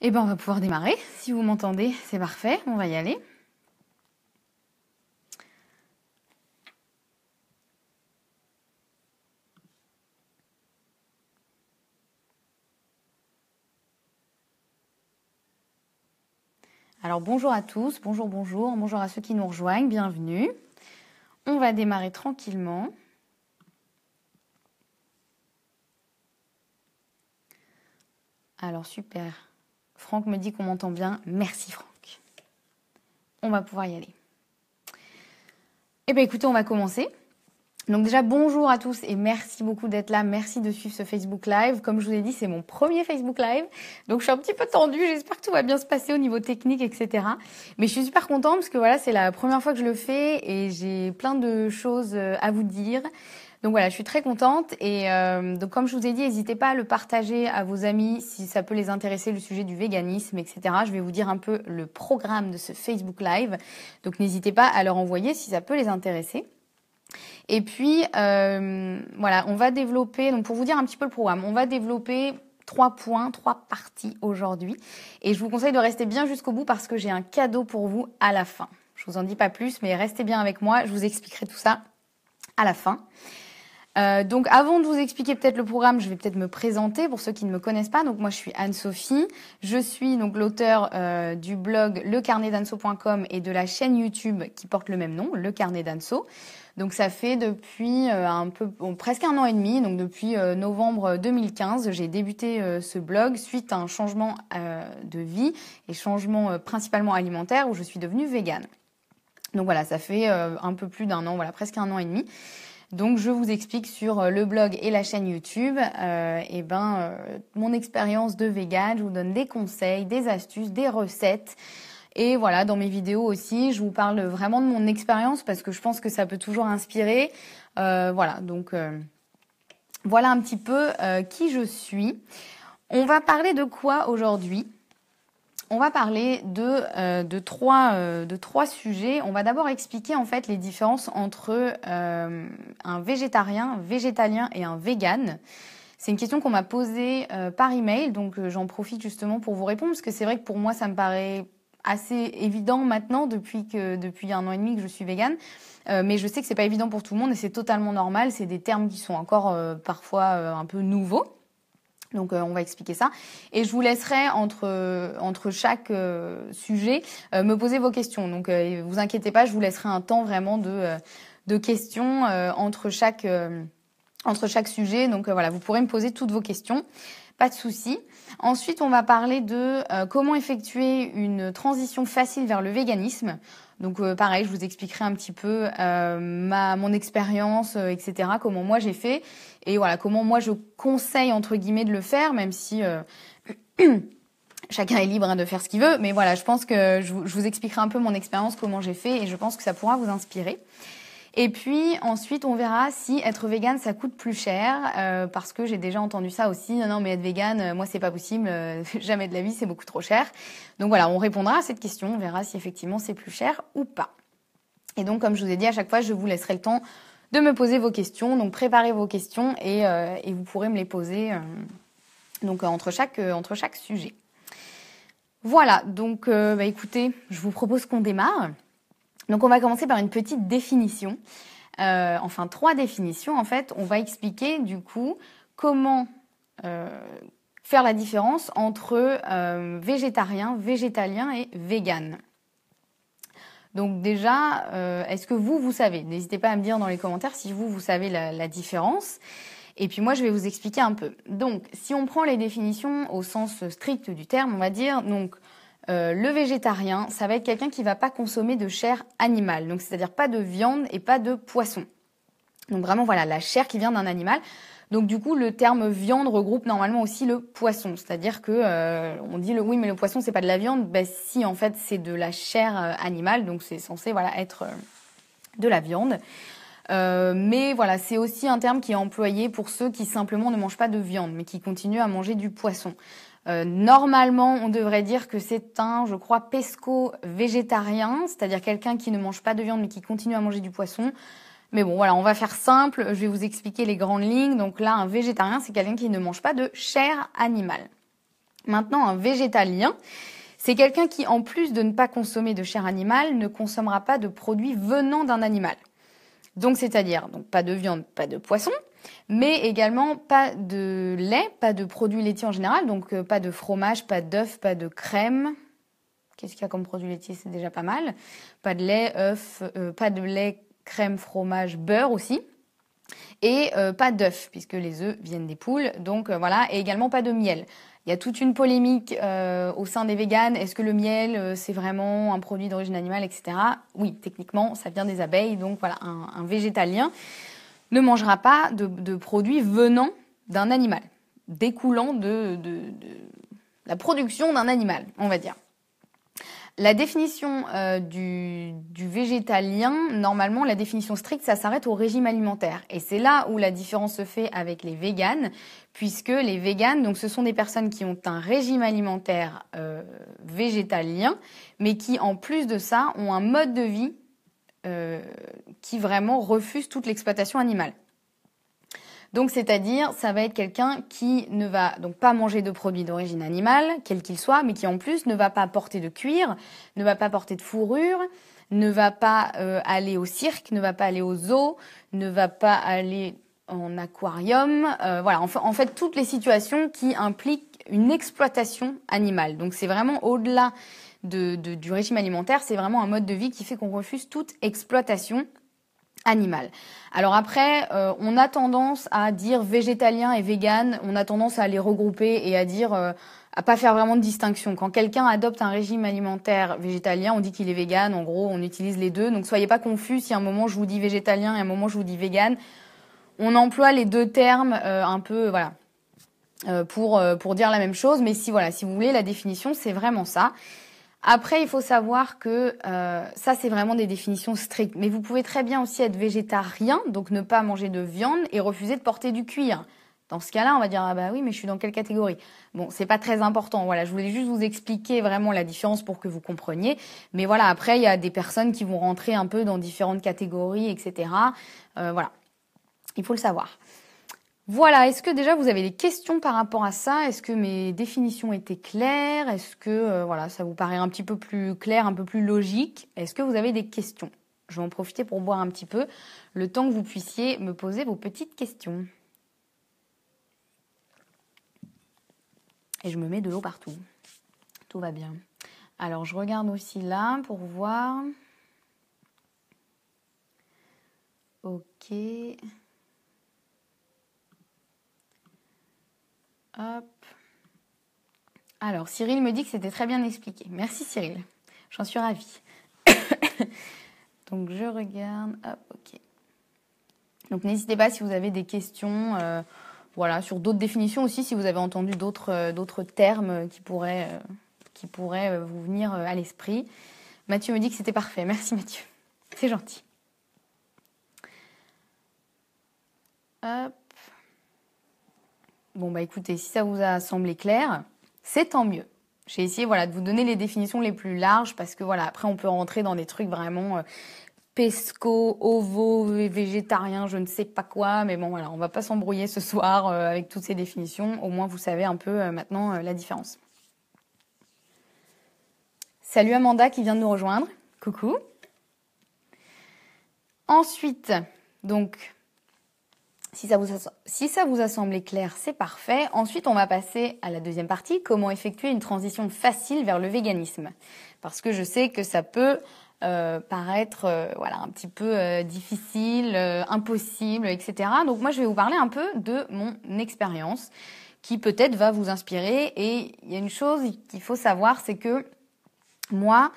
Eh ben, on va pouvoir démarrer. Si vous m'entendez, c'est parfait. On va y aller. Alors, bonjour à tous. Bonjour, bonjour. Bonjour à ceux qui nous rejoignent. Bienvenue. On va démarrer tranquillement. Alors, super. Franck me dit qu'on m'entend bien. Merci, Franck. On va pouvoir y aller. Eh bien, écoutez, on va commencer. Donc déjà, bonjour à tous et merci beaucoup d'être là. Merci de suivre ce Facebook Live. Comme je vous ai dit, c'est mon premier Facebook Live. Donc je suis un petit peu tendue. J'espère que tout va bien se passer au niveau technique, etc. Mais je suis super contente parce que voilà, c'est la première fois que je le fais et j'ai plein de choses à vous dire. Donc voilà, je suis très contente. Et donc comme je vous ai dit, n'hésitez pas à le partager à vos amis si ça peut les intéresser, le sujet du véganisme, etc. Je vais vous dire un peu le programme de ce Facebook Live. Donc n'hésitez pas à leur envoyer si ça peut les intéresser. Et puis, voilà, on va développer, donc pour vous dire un petit peu le programme, on va développer 3 points, 3 parties aujourd'hui. Et je vous conseille de rester bien jusqu'au bout parce que j'ai un cadeau pour vous à la fin. Je vous en dis pas plus, mais restez bien avec moi, je vous expliquerai tout ça à la fin. Donc avant de vous expliquer peut-être le programme, je vais peut-être me présenter pour ceux qui ne me connaissent pas. Donc moi je suis Anne-Sophie, je suis donc l'auteur du blog lecarnetdanso.com et de la chaîne YouTube qui porte le même nom, Le Carnet d'Anso. Donc ça fait depuis presque un an et demi, donc depuis novembre 2015, j'ai débuté ce blog suite à un changement de vie et changement principalement alimentaire où je suis devenue végane. Donc voilà, ça fait un peu plus d'un an, voilà, presque un an et demi. Donc je vous explique sur le blog et la chaîne YouTube mon expérience de végane, je vous donne des conseils, des astuces, des recettes. Et voilà, dans mes vidéos aussi, je vous parle vraiment de mon expérience parce que je pense que ça peut toujours inspirer. Voilà, donc voilà un petit peu qui je suis. On va parler de quoi aujourd'hui ? On va parler de trois sujets. On va d'abord expliquer en fait les différences entre un végétarien, végétalien et un vegan. C'est une question qu'on m'a posée par email, donc j'en profite justement pour vous répondre parce que c'est vrai que pour moi ça me paraît assez évident maintenant depuis un an et demi que je suis végane. Mais je sais que c'est pas évident pour tout le monde et c'est totalement normal. C'est des termes qui sont encore parfois un peu nouveaux. Donc on va expliquer ça et je vous laisserai entre chaque sujet me poser vos questions. Donc vous inquiétez pas, je vous laisserai un temps vraiment de questions entre chaque sujet. Donc voilà, vous pourrez me poser toutes vos questions, pas de souci. Ensuite, on va parler de comment effectuer une transition facile vers le véganisme. Donc pareil, je vous expliquerai un petit peu mon expérience, etc. Comment moi j'ai fait et voilà comment moi je conseille entre guillemets de le faire, même si chacun est libre de faire ce qu'il veut. Mais voilà, je pense que je vous expliquerai un peu mon expérience, comment j'ai fait et je pense que ça pourra vous inspirer. Et puis ensuite, on verra si être végane, ça coûte plus cher, parce que j'ai déjà entendu ça aussi. Non, mais être végane, moi, c'est pas possible, jamais de la vie, c'est beaucoup trop cher. Donc voilà, on répondra à cette question, on verra si effectivement c'est plus cher ou pas. Et donc, comme je vous ai dit, à chaque fois, je vous laisserai le temps de me poser vos questions. Donc, préparez vos questions et vous pourrez me les poser entre chaque sujet. Voilà, donc écoutez, je vous propose qu'on démarre. Donc on va commencer par une petite définition, 3 définitions en fait. On va expliquer du coup comment faire la différence entre végétarien, végétalien et vegan. Donc déjà, est-ce que vous savez ? N'hésitez pas à me dire dans les commentaires si vous savez la différence. Et puis moi, je vais vous expliquer un peu. Donc, si on prend les définitions au sens strict du terme, on va dire donc le végétarien, ça va être quelqu'un qui va pas consommer de chair animale, donc c'est-à-dire pas de viande et pas de poisson. Donc vraiment voilà, la chair qui vient d'un animal. Donc du coup, le terme viande regroupe normalement aussi le poisson, c'est-à-dire que on dit oui, mais le poisson c'est pas de la viande. Ben si, en fait, c'est de la chair animale, donc c'est censé être de la viande. Mais voilà, c'est aussi un terme qui est employé pour ceux qui simplement ne mangent pas de viande, mais qui continuent à manger du poisson. Normalement, on devrait dire que c'est je crois, pesco-végétarien, c'est-à-dire quelqu'un qui ne mange pas de viande mais qui continue à manger du poisson. Mais bon, voilà, on va faire simple, je vais vous expliquer les grandes lignes. Donc là, un végétarien, c'est quelqu'un qui ne mange pas de chair animale. Maintenant, un végétalien, c'est quelqu'un qui, en plus de ne pas consommer de chair animale, ne consommera pas de produits venant d'un animal. Donc, c'est-à-dire donc pas de viande, pas de poisson, mais également pas de lait, pas de produits laitiers en général, donc pas de fromage, pas d'œufs, pas de crème. Qu'est-ce qu'il y a comme produit laitier? C'est déjà pas mal. Pas de lait, œufs, pas de lait, crème, fromage, beurre aussi. Et pas d'œufs, puisque les œufs viennent des poules. Donc voilà, et également pas de miel. Il y a toute une polémique au sein des véganes. Est-ce que le miel, c'est vraiment un produit d'origine animale, etc. Oui, techniquement, ça vient des abeilles. Donc voilà, un végétalien ne mangera pas de produits venant d'un animal, découlant de la production d'un animal, on va dire. La définition du végétalien, normalement, la définition stricte, ça s'arrête au régime alimentaire. Et c'est là où la différence se fait avec les véganes, puisque les véganes, donc, ce sont des personnes qui ont un régime alimentaire végétalien, mais qui, en plus de ça, ont un mode de vie qui vraiment refuse toute l'exploitation animale. Donc, c'est-à-dire, ça va être quelqu'un qui ne va donc pas manger de produits d'origine animale, quel qu'il soit, mais qui en plus ne va pas porter de cuir, ne va pas porter de fourrure, ne va pas aller au cirque, ne va pas aller au zoo, ne va pas aller en aquarium. Voilà, en fait, toutes les situations qui impliquent une exploitation animale. Donc, c'est vraiment au-delà du régime alimentaire, c'est vraiment un mode de vie qui fait qu'on refuse toute exploitation animal. Alors après, on a tendance à dire végétalien et vegan, on a tendance à les regrouper et à dire à pas faire vraiment de distinction. Quand quelqu'un adopte un régime alimentaire végétalien, on dit qu'il est vegan, en gros, on utilise les deux. Donc soyez pas confus si à un moment je vous dis végétalien et à un moment je vous dis vegan. On emploie les deux termes un peu voilà pour dire la même chose, mais si vous voulez la définition, c'est vraiment ça. Après, il faut savoir que ça, c'est vraiment des définitions strictes. Mais vous pouvez très bien aussi être végétarien, donc ne pas manger de viande et refuser de porter du cuir. Dans ce cas-là, on va dire ah bah oui, mais je suis dans quelle catégorie? Bon, c'est pas très important. Voilà, je voulais juste vous expliquer vraiment la différence pour que vous compreniez. Mais voilà, après, il y a des personnes qui vont rentrer un peu dans différentes catégories, etc. Voilà, il faut le savoir. Voilà, est-ce que déjà vous avez des questions par rapport à ça? Est-ce que mes définitions étaient claires? Est-ce que voilà, ça vous paraît un petit peu plus clair, un peu plus logique? Est-ce que vous avez des questions? Je vais en profiter pour boire un petit peu, le temps que vous puissiez me poser vos petites questions. Et je me mets de l'eau partout. Tout va bien. Alors, je regarde aussi là pour voir. Ok. Hop. Alors, Cyril me dit que c'était très bien expliqué. Merci Cyril, j'en suis ravie. Donc, je regarde. Hop, ok. Donc, n'hésitez pas si vous avez des questions, voilà, sur d'autres définitions aussi, si vous avez entendu d'autres termes qui pourraient vous venir à l'esprit. Mathieu me dit que c'était parfait. Merci Mathieu, c'est gentil. Hop. Bon, bah écoutez, si ça vous a semblé clair, c'est tant mieux. J'ai essayé de vous donner les définitions les plus larges parce que voilà, après on peut rentrer dans des trucs vraiment pesco, ovo, végétarien, je ne sais pas quoi, mais bon voilà, on va pas s'embrouiller ce soir avec toutes ces définitions. Au moins vous savez un peu maintenant la différence. Salut Amanda qui vient de nous rejoindre. Coucou. Ensuite, donc si ça vous a semblé clair, c'est parfait. Ensuite, on va passer à la deuxième partie, comment effectuer une transition facile vers le véganisme. Parce que je sais que ça peut paraître un petit peu difficile, impossible, etc. Donc moi, je vais vous parler un peu de mon expérience qui peut-être va vous inspirer. Et il y a une chose qu'il faut savoir, c'est que moi,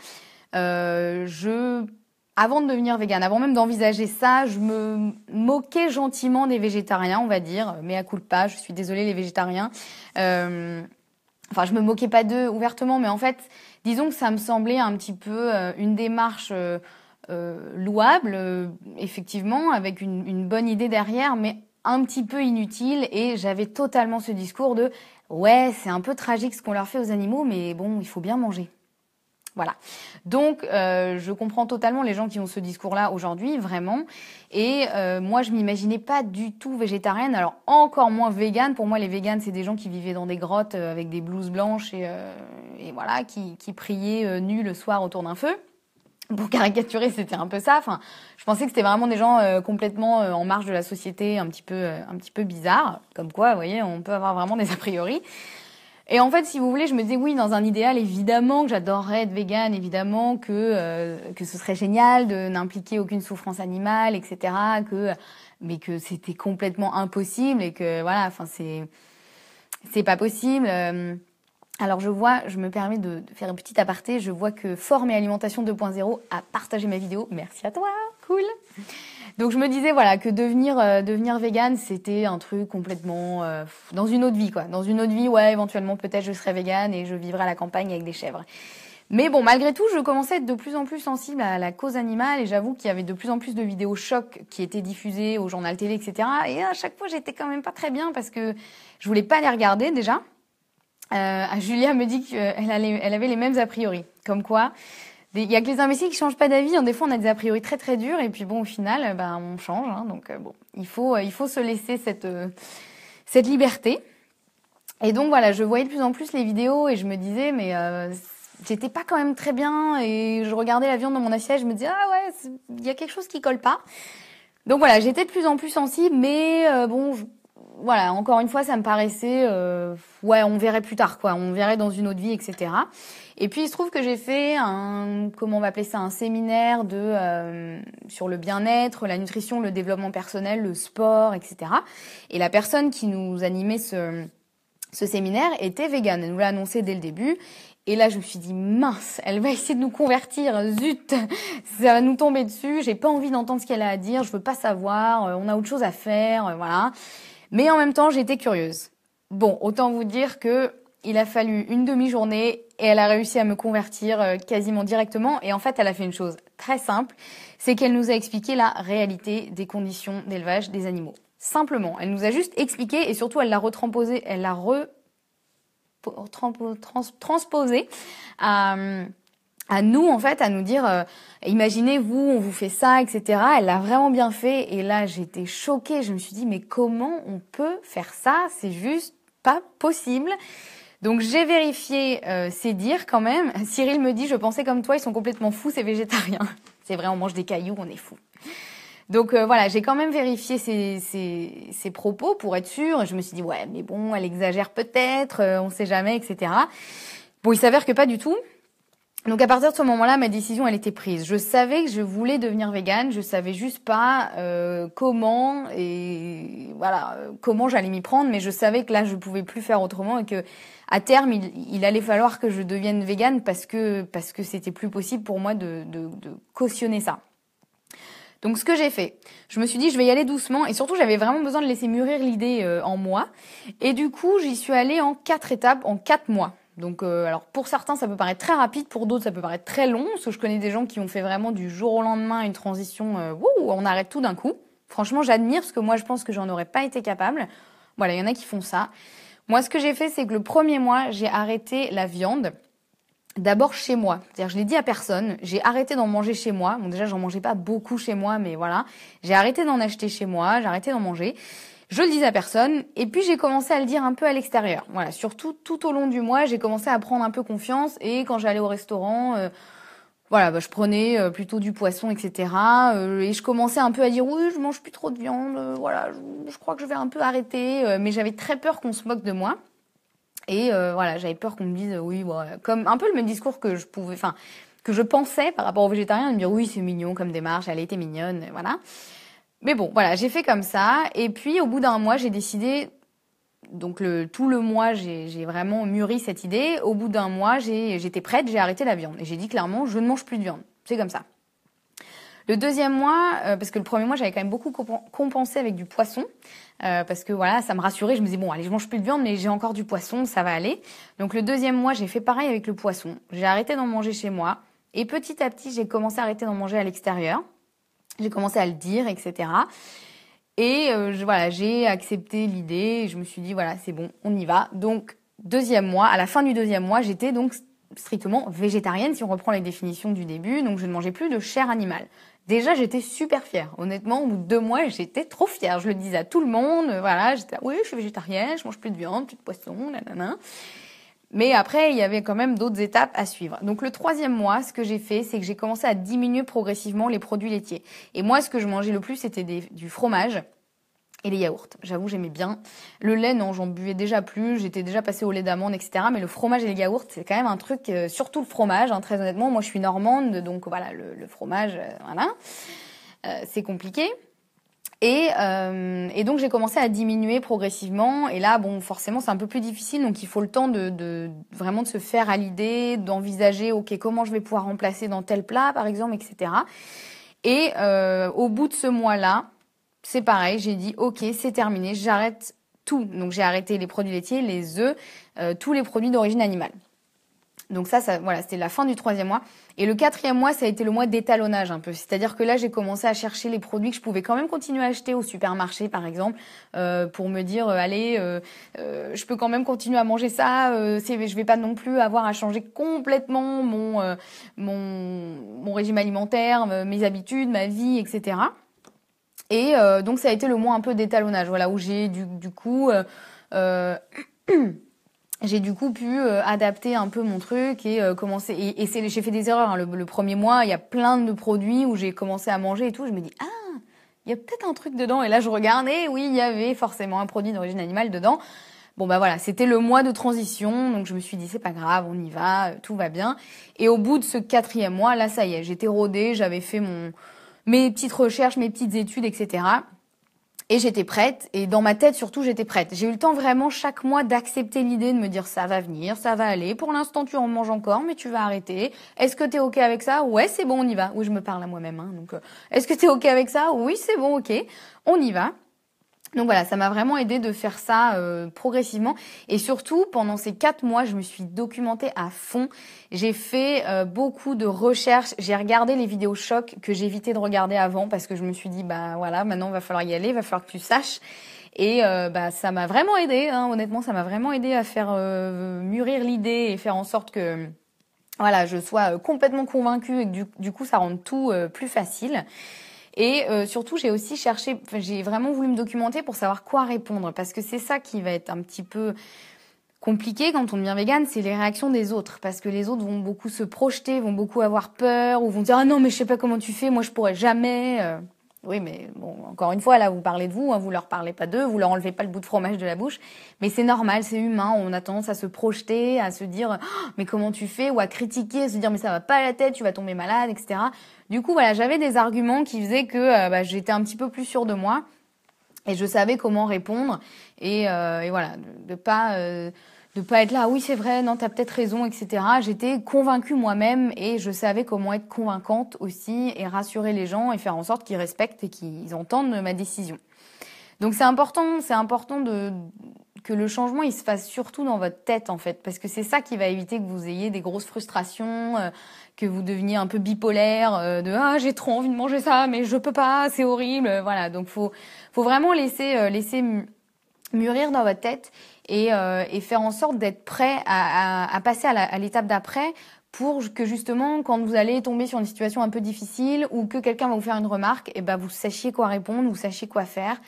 avant de devenir végane, avant même d'envisager ça, je me moquais gentiment des végétariens, on va dire. Mea culpa, je suis désolée les végétariens. Je me moquais pas d'eux ouvertement, mais en fait, disons que ça me semblait un petit peu une démarche louable, effectivement, avec une bonne idée derrière, mais un petit peu inutile. Et j'avais totalement ce discours de « ouais, c'est un peu tragique ce qu'on leur fait aux animaux, mais bon, il faut bien manger ». Voilà. Donc, je comprends totalement les gens qui ont ce discours-là aujourd'hui, vraiment. Et moi, je m'imaginais pas du tout végétarienne. Alors, encore moins végane. Pour moi, les véganes, c'est des gens qui vivaient dans des grottes avec des blouses blanches et voilà, qui priaient nus le soir autour d'un feu. Pour caricaturer, c'était un peu ça. Enfin, je pensais que c'était vraiment des gens complètement en marge de la société, un petit peu bizarres. Comme quoi, vous voyez, on peut avoir vraiment des a priori. Et en fait, si vous voulez, je me disais oui, dans un idéal, évidemment que j'adorerais être végane, évidemment que ce serait génial de n'impliquer aucune souffrance animale, etc. Mais que c'était complètement impossible et que voilà, enfin c'est pas possible. Alors je me permets de faire un petit aparté, je vois que Forme et Alimentation 2.0 a partagé ma vidéo. Merci à toi, cool. Donc je me disais voilà que devenir végane, c'était un truc complètement dans une autre vie quoi. Dans une autre vie, ouais, éventuellement peut-être je serais végane et je vivrais à la campagne avec des chèvres. Mais bon, malgré tout, je commençais à être de plus en plus sensible à la cause animale et j'avoue qu'il y avait de plus en plus de vidéos chocs qui étaient diffusées au journal télé, etc. Et à chaque fois, j'étais quand même pas très bien parce que je voulais pas les regarder déjà. Julia me dit qu'elle avait les mêmes a priori. Comme quoi, il y a que les imbéciles qui changent pas d'avis. Des fois, on a des a priori très très durs et puis bon, au final, on change. Hein, donc bon, il faut se laisser cette liberté. Et donc voilà, je voyais de plus en plus les vidéos et je me disais mais j'étais pas quand même très bien et je regardais la viande dans mon assiette, je me disais ah ouais, il y a quelque chose qui colle pas. Donc voilà, j'étais de plus en plus sensible, mais voilà, encore une fois, ça me paraissait ouais, on verrait plus tard quoi, on verrait dans une autre vie, etc. Et puis il se trouve que j'ai fait comment on va appeler ça, un séminaire sur le bien-être, la nutrition, le développement personnel, le sport, etc. Et la personne qui nous animait ce séminaire était végane. Elle nous l'a annoncé dès le début. Et là, je me suis dit, mince, elle va essayer de nous convertir. Zut, ça va nous tomber dessus. J'ai pas envie d'entendre ce qu'elle a à dire. Je veux pas savoir. On a autre chose à faire. Voilà. Mais en même temps, j'étais curieuse. Bon, autant vous dire que il a fallu une demi-journée et elle a réussi à me convertir quasiment directement. Et en fait, elle a fait une chose très simple. C'est qu'elle nous a expliqué la réalité des conditions d'élevage des animaux. Simplement, elle nous a juste expliqué et surtout elle l'a retransposé, transposé à nous en fait, à nous dire imaginez vous, on vous fait ça, etc. Elle l'a vraiment bien fait et là j'étais choquée, je me suis dit mais comment on peut faire ça, c'est juste pas possible. Donc j'ai vérifié ces dires quand même. Cyril me dit je pensais comme toi, ils sont complètement fous ces végétariens. C'est vrai, on mange des cailloux, on est fous. Donc voilà, j'ai quand même vérifié ses propos pour être sûre. Je me suis dit ouais, mais bon, elle exagère peut-être, on sait jamais, etc. Bon, il s'avère que pas du tout. Donc à partir de ce moment-là, ma décision, elle était prise. Je savais que je voulais devenir végane, je savais juste pas comment et voilà comment j'allais m'y prendre, mais je savais que là, je pouvais plus faire autrement et que à terme, il allait falloir que je devienne végane parce que c'était plus possible pour moi de cautionner ça. Donc ce que j'ai fait, je me suis dit je vais y aller doucement et surtout j'avais vraiment besoin de laisser mûrir l'idée en moi et du coup j'y suis allée en 4 étapes, en 4 mois. Donc alors pour certains ça peut paraître très rapide, pour d'autres ça peut paraître très long, parce que je connais des gens qui ont fait vraiment du jour au lendemain une transition, on arrête tout d'un coup. Franchement j'admire parce que moi je pense que j'en aurais pas été capable. Voilà, il y en a qui font ça. Moi ce que j'ai fait c'est que le premier mois j'ai arrêté la viande. D'abord chez moi, c'est-à-dire je l'ai dit à personne, j'ai arrêté d'en manger chez moi. Bon déjà j'en mangeais pas beaucoup chez moi, mais voilà, j'ai arrêté d'en acheter chez moi, j'ai arrêté d'en manger. Je le disais à personne et puis j'ai commencé à le dire un peu à l'extérieur. Voilà, surtout tout au long du mois, j'ai commencé à prendre un peu confiance et quand j'allais au restaurant, voilà, je prenais plutôt du poisson, etc. Et je commençais un peu à dire oui, je mange plus trop de viande, voilà, je crois que je vais un peu arrêter, mais j'avais très peur qu'on se moque de moi. Et voilà, j'avais peur qu'on me dise oui, bon, comme un peu le même discours que je pensais par rapport aux végétariens, de me dire oui, c'est mignon comme démarche, elle était mignonne, voilà. Mais bon, voilà, j'ai fait comme ça. Et puis au bout d'un mois, j'ai décidé, donc tout le mois, j'ai vraiment mûri cette idée. Au bout d'un mois, j'étais prête, j'ai arrêté la viande et j'ai dit clairement, je ne mange plus de viande. C'est comme ça. Le deuxième mois, parce que le premier mois, j'avais quand même beaucoup compensé avec du poisson, parce que voilà, ça me rassurait. Je me disais bon, allez, je mange plus de viande, mais j'ai encore du poisson, ça va aller. Donc le deuxième mois, j'ai fait pareil avec le poisson. J'ai arrêté d'en manger chez moi, et petit à petit, j'ai commencé à arrêter d'en manger à l'extérieur. J'ai commencé à le dire, etc. Et voilà, j'ai accepté l'idée. Je me suis dit voilà, c'est bon, on y va. Donc deuxième mois, à la fin du deuxième mois, j'étais donc strictement végétarienne si on reprend les définitions du début, donc je ne mangeais plus de chair animale. Déjà, j'étais super fière. Honnêtement, au bout de 2 mois, j'étais trop fière. Je le disais à tout le monde. Voilà, j'étais oui, je suis végétarienne, je mange plus de viande, plus de poisson, nanana. Mais après, il y avait quand même d'autres étapes à suivre. Donc le 3e mois, ce que j'ai fait, c'est que j'ai commencé à diminuer progressivement les produits laitiers. Et moi, ce que je mangeais le plus, c'était du fromage et les yaourts. J'avoue, j'aimais bien. Le lait, non, j'en buvais déjà plus. J'étais déjà passée au lait d'amande, etc. Mais le fromage et les yaourts, c'est quand même un truc, surtout le fromage, hein, très honnêtement. Moi, je suis normande, donc voilà, le fromage, voilà. C'est compliqué. Et donc j'ai commencé à diminuer progressivement. Et là, bon, forcément, c'est un peu plus difficile. Donc il faut le temps de vraiment de se faire à l'idée, d'envisager, ok, comment je vais pouvoir remplacer dans tel plat, par exemple, etc. Et au bout de ce mois-là, c'est pareil. J'ai dit, ok, c'est terminé, j'arrête tout. Donc j'ai arrêté les produits laitiers, les œufs, tous les produits d'origine animale. Donc ça, voilà, c'était la fin du 3e mois. Et le 4e mois, ça a été le mois d'étalonnage un peu. C'est-à-dire que là, j'ai commencé à chercher les produits que je pouvais quand même continuer à acheter au supermarché, par exemple, pour me dire, allez, je peux quand même continuer à manger ça. Je vais pas non plus avoir à changer complètement mon régime alimentaire, mes habitudes, ma vie, etc. Et donc ça a été le mois un peu d'étalonnage, voilà, où j'ai du coup j'ai du coup pu adapter un peu mon truc et commencer. Et j'ai fait des erreurs. Hein. Le 1er mois, il y a plein de produits où j'ai commencé à manger et tout. Je me dis il y a peut-être un truc dedans. Et là, je regarde et oui, il y avait forcément un produit d'origine animale dedans. Bon bah voilà, c'était le mois de transition. Donc je me suis dit c'est pas grave, on y va, tout va bien. Et au bout de ce 4e mois, là ça y est, j'étais rodée, j'avais fait mes petites recherches, mes petites études, etc. Et j'étais prête, et dans ma tête surtout, j'étais prête. J'ai eu le temps vraiment chaque mois d'accepter l'idée de me dire ça va venir, ça va aller. Pour l'instant, tu en manges encore, mais tu vas arrêter. Est-ce que t'es ok avec ça? Ouais, c'est bon, on y va. Oui, je me parle à moi-même. Hein, donc, est-ce que t'es ok avec ça? Oui, c'est bon, ok, on y va. Donc voilà, ça m'a vraiment aidé de faire ça progressivement. Et surtout, pendant ces 4 mois, je me suis documentée à fond. J'ai fait beaucoup de recherches. J'ai regardé les vidéos chocs que j'évitais de regarder avant parce que je me suis dit, bah voilà, maintenant il va falloir y aller, il va falloir que tu saches. Et ça m'a vraiment aidé. Hein, honnêtement, ça m'a vraiment aidé à faire mûrir l'idée et faire en sorte que voilà, je sois complètement convaincue et que du coup, ça rende tout plus facile. Et surtout, j'ai aussi j'ai vraiment voulu me documenter pour savoir quoi répondre, parce que c'est ça qui va être un petit peu compliqué quand on devient végane, c'est les réactions des autres, parce que les autres vont beaucoup se projeter, vont beaucoup avoir peur, ou vont dire ah non mais je sais pas comment tu fais, moi je pourrais jamais. Oui, mais bon, encore une fois, là, vous parlez de vous, hein, vous leur parlez pas d'eux, vous leur enlevez pas le bout de fromage de la bouche, mais c'est normal, c'est humain, on a tendance à se projeter, à se dire oh, mais comment tu fais, ou à critiquer, à se dire mais ça va pas à la tête, tu vas tomber malade, etc. Du coup, voilà, j'avais des arguments qui faisaient que j'étais un petit peu plus sûre de moi, et je savais comment répondre, et voilà, de pas être là, oui c'est vrai, non t'as peut-être raison, etc. J'étais convaincue moi-même et je savais comment être convaincante aussi et rassurer les gens et faire en sorte qu'ils respectent et qu'ils entendent ma décision. Donc c'est important que le changement il se fasse surtout dans votre tête en fait, parce que c'est ça qui va éviter que vous ayez des grosses frustrations, que vous deveniez un peu bipolaire, de ah j'ai trop envie de manger ça mais je peux pas, c'est horrible, voilà. Donc faut vraiment laisser mûrir dans votre tête et faire en sorte d'être prêt à passer à l'étape d'après pour que justement quand vous allez tomber sur une situation un peu difficile ou que quelqu'un va vous faire une remarque, et vous sachiez quoi répondre, vous sachiez quoi faire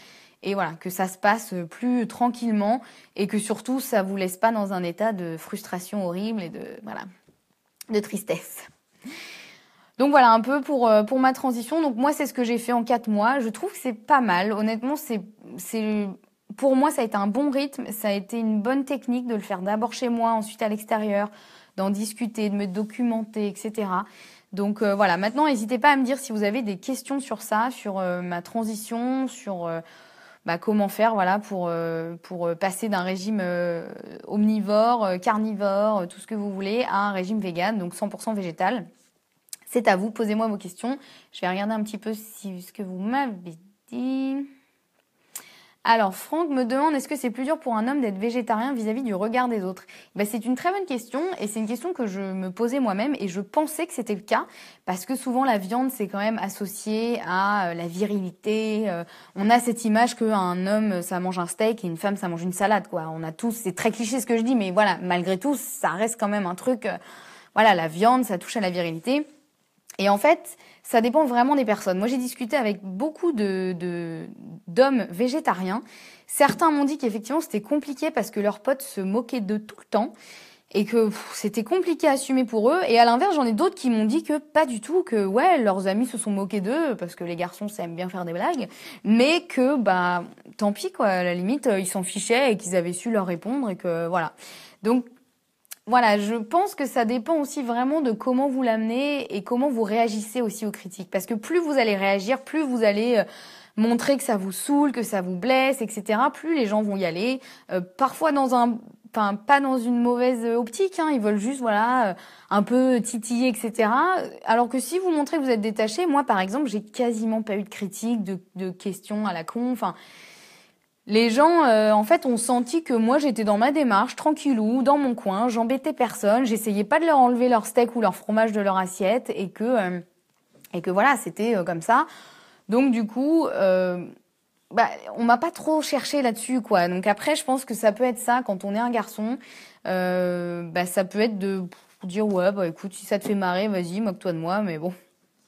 et voilà, que ça se passe plus tranquillement et que surtout ça vous laisse pas dans un état de frustration horrible et de tristesse. Donc voilà un peu pour ma transition. Donc moi c'est ce que j'ai fait en 4 mois. Je trouve que c'est pas mal. Honnêtement pour moi, ça a été un bon rythme, ça a été une bonne technique de le faire d'abord chez moi, ensuite à l'extérieur, d'en discuter, de me documenter, etc. Donc voilà, maintenant, n'hésitez pas à me dire si vous avez des questions sur ça, sur ma transition, sur comment faire voilà, pour passer d'un régime omnivore, carnivore, tout ce que vous voulez, à un régime vegan, donc 100% végétal. C'est à vous, posez-moi vos questions. Je vais regarder un petit peu ce que vous m'avez dit. Alors, Franck me demande, est-ce que c'est plus dur pour un homme d'être végétarien vis-à-vis du regard des autres? C'est une très bonne question et c'est une question que je me posais moi-même et je pensais que c'était le cas parce que souvent la viande, c'est quand même associé à la virilité. On a cette image qu'un homme, ça mange un steak et une femme, ça mange une salade, quoi. On a tous, c'est très cliché ce que je dis, mais voilà, malgré tout, ça reste quand même un truc voilà, la viande, ça touche à la virilité. Et en fait, ça dépend vraiment des personnes. Moi, j'ai discuté avec beaucoup d'hommes végétariens. Certains m'ont dit qu'effectivement, c'était compliqué parce que leurs potes se moquaient d'eux tout le temps et que c'était compliqué à assumer pour eux. Et à l'inverse, j'en ai d'autres qui m'ont dit que pas du tout, que ouais, leurs amis se sont moqués d'eux parce que les garçons, ça aime bien faire des blagues, mais que bah tant pis quoi, à la limite, ils s'en fichaient et qu'ils avaient su leur répondre et que voilà. Donc voilà, je pense que ça dépend aussi vraiment de comment vous l'amenez et comment vous réagissez aussi aux critiques. Parce que plus vous allez réagir, plus vous allez montrer que ça vous saoule, que ça vous blesse, etc., plus les gens vont y aller. Parfois enfin pas dans une mauvaise optique, hein, ils veulent juste un peu titiller, etc. Alors que si vous montrez que vous êtes détaché, moi par exemple, j'ai quasiment pas eu de critiques, de questions à la con, enfin. Les gens, en fait, ont senti que moi, j'étais dans ma démarche, tranquillou, dans mon coin, j'embêtais personne, j'essayais pas de leur enlever leur steak ou leur fromage de leur assiette, et que voilà, c'était comme ça. Donc du coup, on m'a pas trop cherché là-dessus, quoi. Donc après, je pense que ça peut être ça quand on est un garçon, ça peut être de dire ouais, bah écoute, si ça te fait marrer, vas-y, moque-toi de moi, mais bon,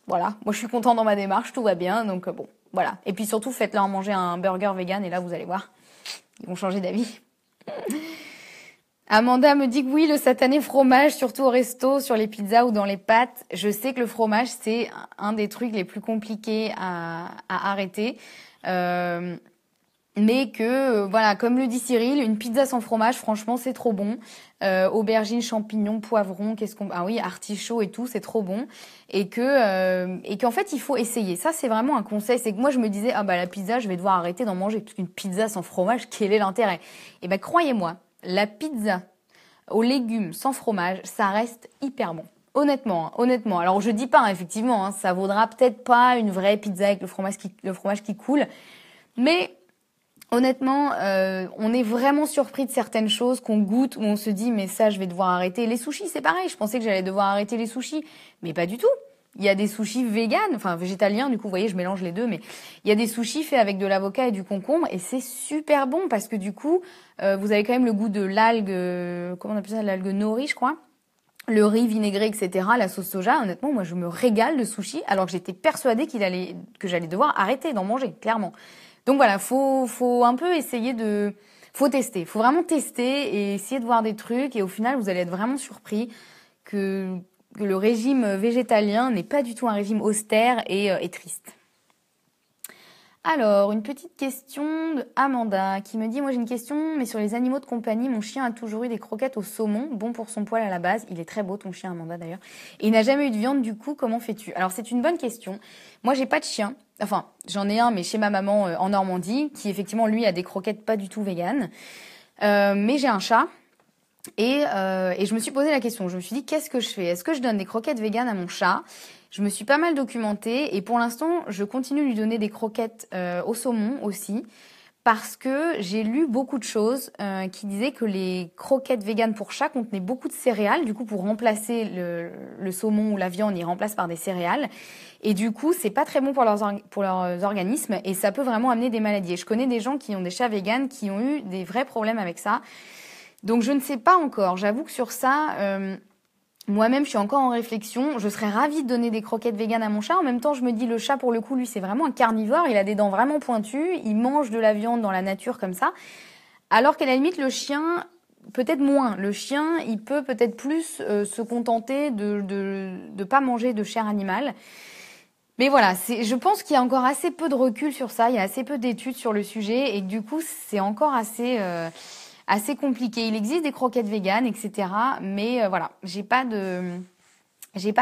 voilà. Moi, je suis content dans ma démarche, tout va bien, donc bon. Voilà. Et puis surtout, faites-leur manger un burger vegan et là, vous allez voir, ils vont changer d'avis. Amanda me dit que oui, le satané fromage, surtout au resto, sur les pizzas ou dans les pâtes. Je sais que le fromage, c'est un des trucs les plus compliqués à arrêter. Mais que, voilà, comme le dit Cyril, une pizza sans fromage, franchement, c'est trop bon. Aubergines, champignons, poivrons, ah oui, artichauts et tout, c'est trop bon. Et qu'en fait, il faut essayer. Ça, c'est vraiment un conseil. C'est que moi, je me disais, la pizza, je vais devoir arrêter d'en manger. Une pizza sans fromage, quel est l'intérêt? Et ben, croyez-moi, la pizza aux légumes sans fromage, ça reste hyper bon. Honnêtement, hein, honnêtement. Alors, je dis pas, hein, effectivement, hein, ça vaudra peut-être pas une vraie pizza avec le fromage qui coule. Mais, honnêtement, on est vraiment surpris de certaines choses qu'on goûte où on se dit mais ça je vais devoir arrêter. Les sushis c'est pareil, je pensais que j'allais devoir arrêter les sushis, mais pas du tout. Il y a des sushis véganes, enfin végétaliens du coup, vous voyez, je mélange les deux, mais il y a des sushis faits avec de l'avocat et du concombre et c'est super bon parce que du coup, vous avez quand même le goût de l'algue, comment on appelle ça, l'algue nori je crois. Le riz vinaigré, etc., la sauce soja, honnêtement, moi je me régale de sushis alors que j'étais persuadée que j'allais devoir arrêter d'en manger, clairement. Donc voilà, faut un peu essayer faut tester. Faut vraiment tester et essayer de voir des trucs et au final, vous allez être vraiment surpris que le régime végétalien n'est pas du tout un régime austère et triste. Alors, une petite question de Amanda qui me dit, moi j'ai une question, mais sur les animaux de compagnie, mon chien a toujours eu des croquettes au saumon, bon pour son poil à la base, il est très beau ton chien Amanda d'ailleurs, et il n'a jamais eu de viande du coup, comment fais-tu? Alors c'est une bonne question, moi j'ai pas de chien, enfin j'en ai un mais chez ma maman en Normandie, qui effectivement lui a des croquettes pas du tout véganes, mais j'ai un chat. Et je me suis posé la question, je me suis dit qu'est-ce que je fais? Est-ce que je donne des croquettes véganes à mon chat? Je me suis pas mal documentée et pour l'instant, je continue de lui donner des croquettes au saumon aussi parce que j'ai lu beaucoup de choses qui disaient que les croquettes véganes pour chat contenaient beaucoup de céréales. Du coup, pour remplacer le saumon ou la viande, ils remplacent par des céréales. Et du coup, c'est pas très bon pour leurs organismes et ça peut vraiment amener des maladies. Et je connais des gens qui ont des chats véganes qui ont eu des vrais problèmes avec ça. Donc je ne sais pas encore. J'avoue que sur ça, moi-même, je suis encore en réflexion. Je serais ravie de donner des croquettes véganes à mon chat. En même temps, je me dis, le chat, pour le coup, lui, c'est vraiment un carnivore. Il a des dents vraiment pointues. Il mange de la viande dans la nature comme ça. Alors qu'à la limite, le chien, peut-être moins. Le chien, il peut peut-être plus se contenter de pas manger de chair animale. Mais voilà, je pense qu'il y a encore assez peu de recul sur ça. Il y a assez peu d'études sur le sujet. Et du coup, c'est encore assez compliqué. Il existe des croquettes véganes, etc. Mais voilà, j'ai pas de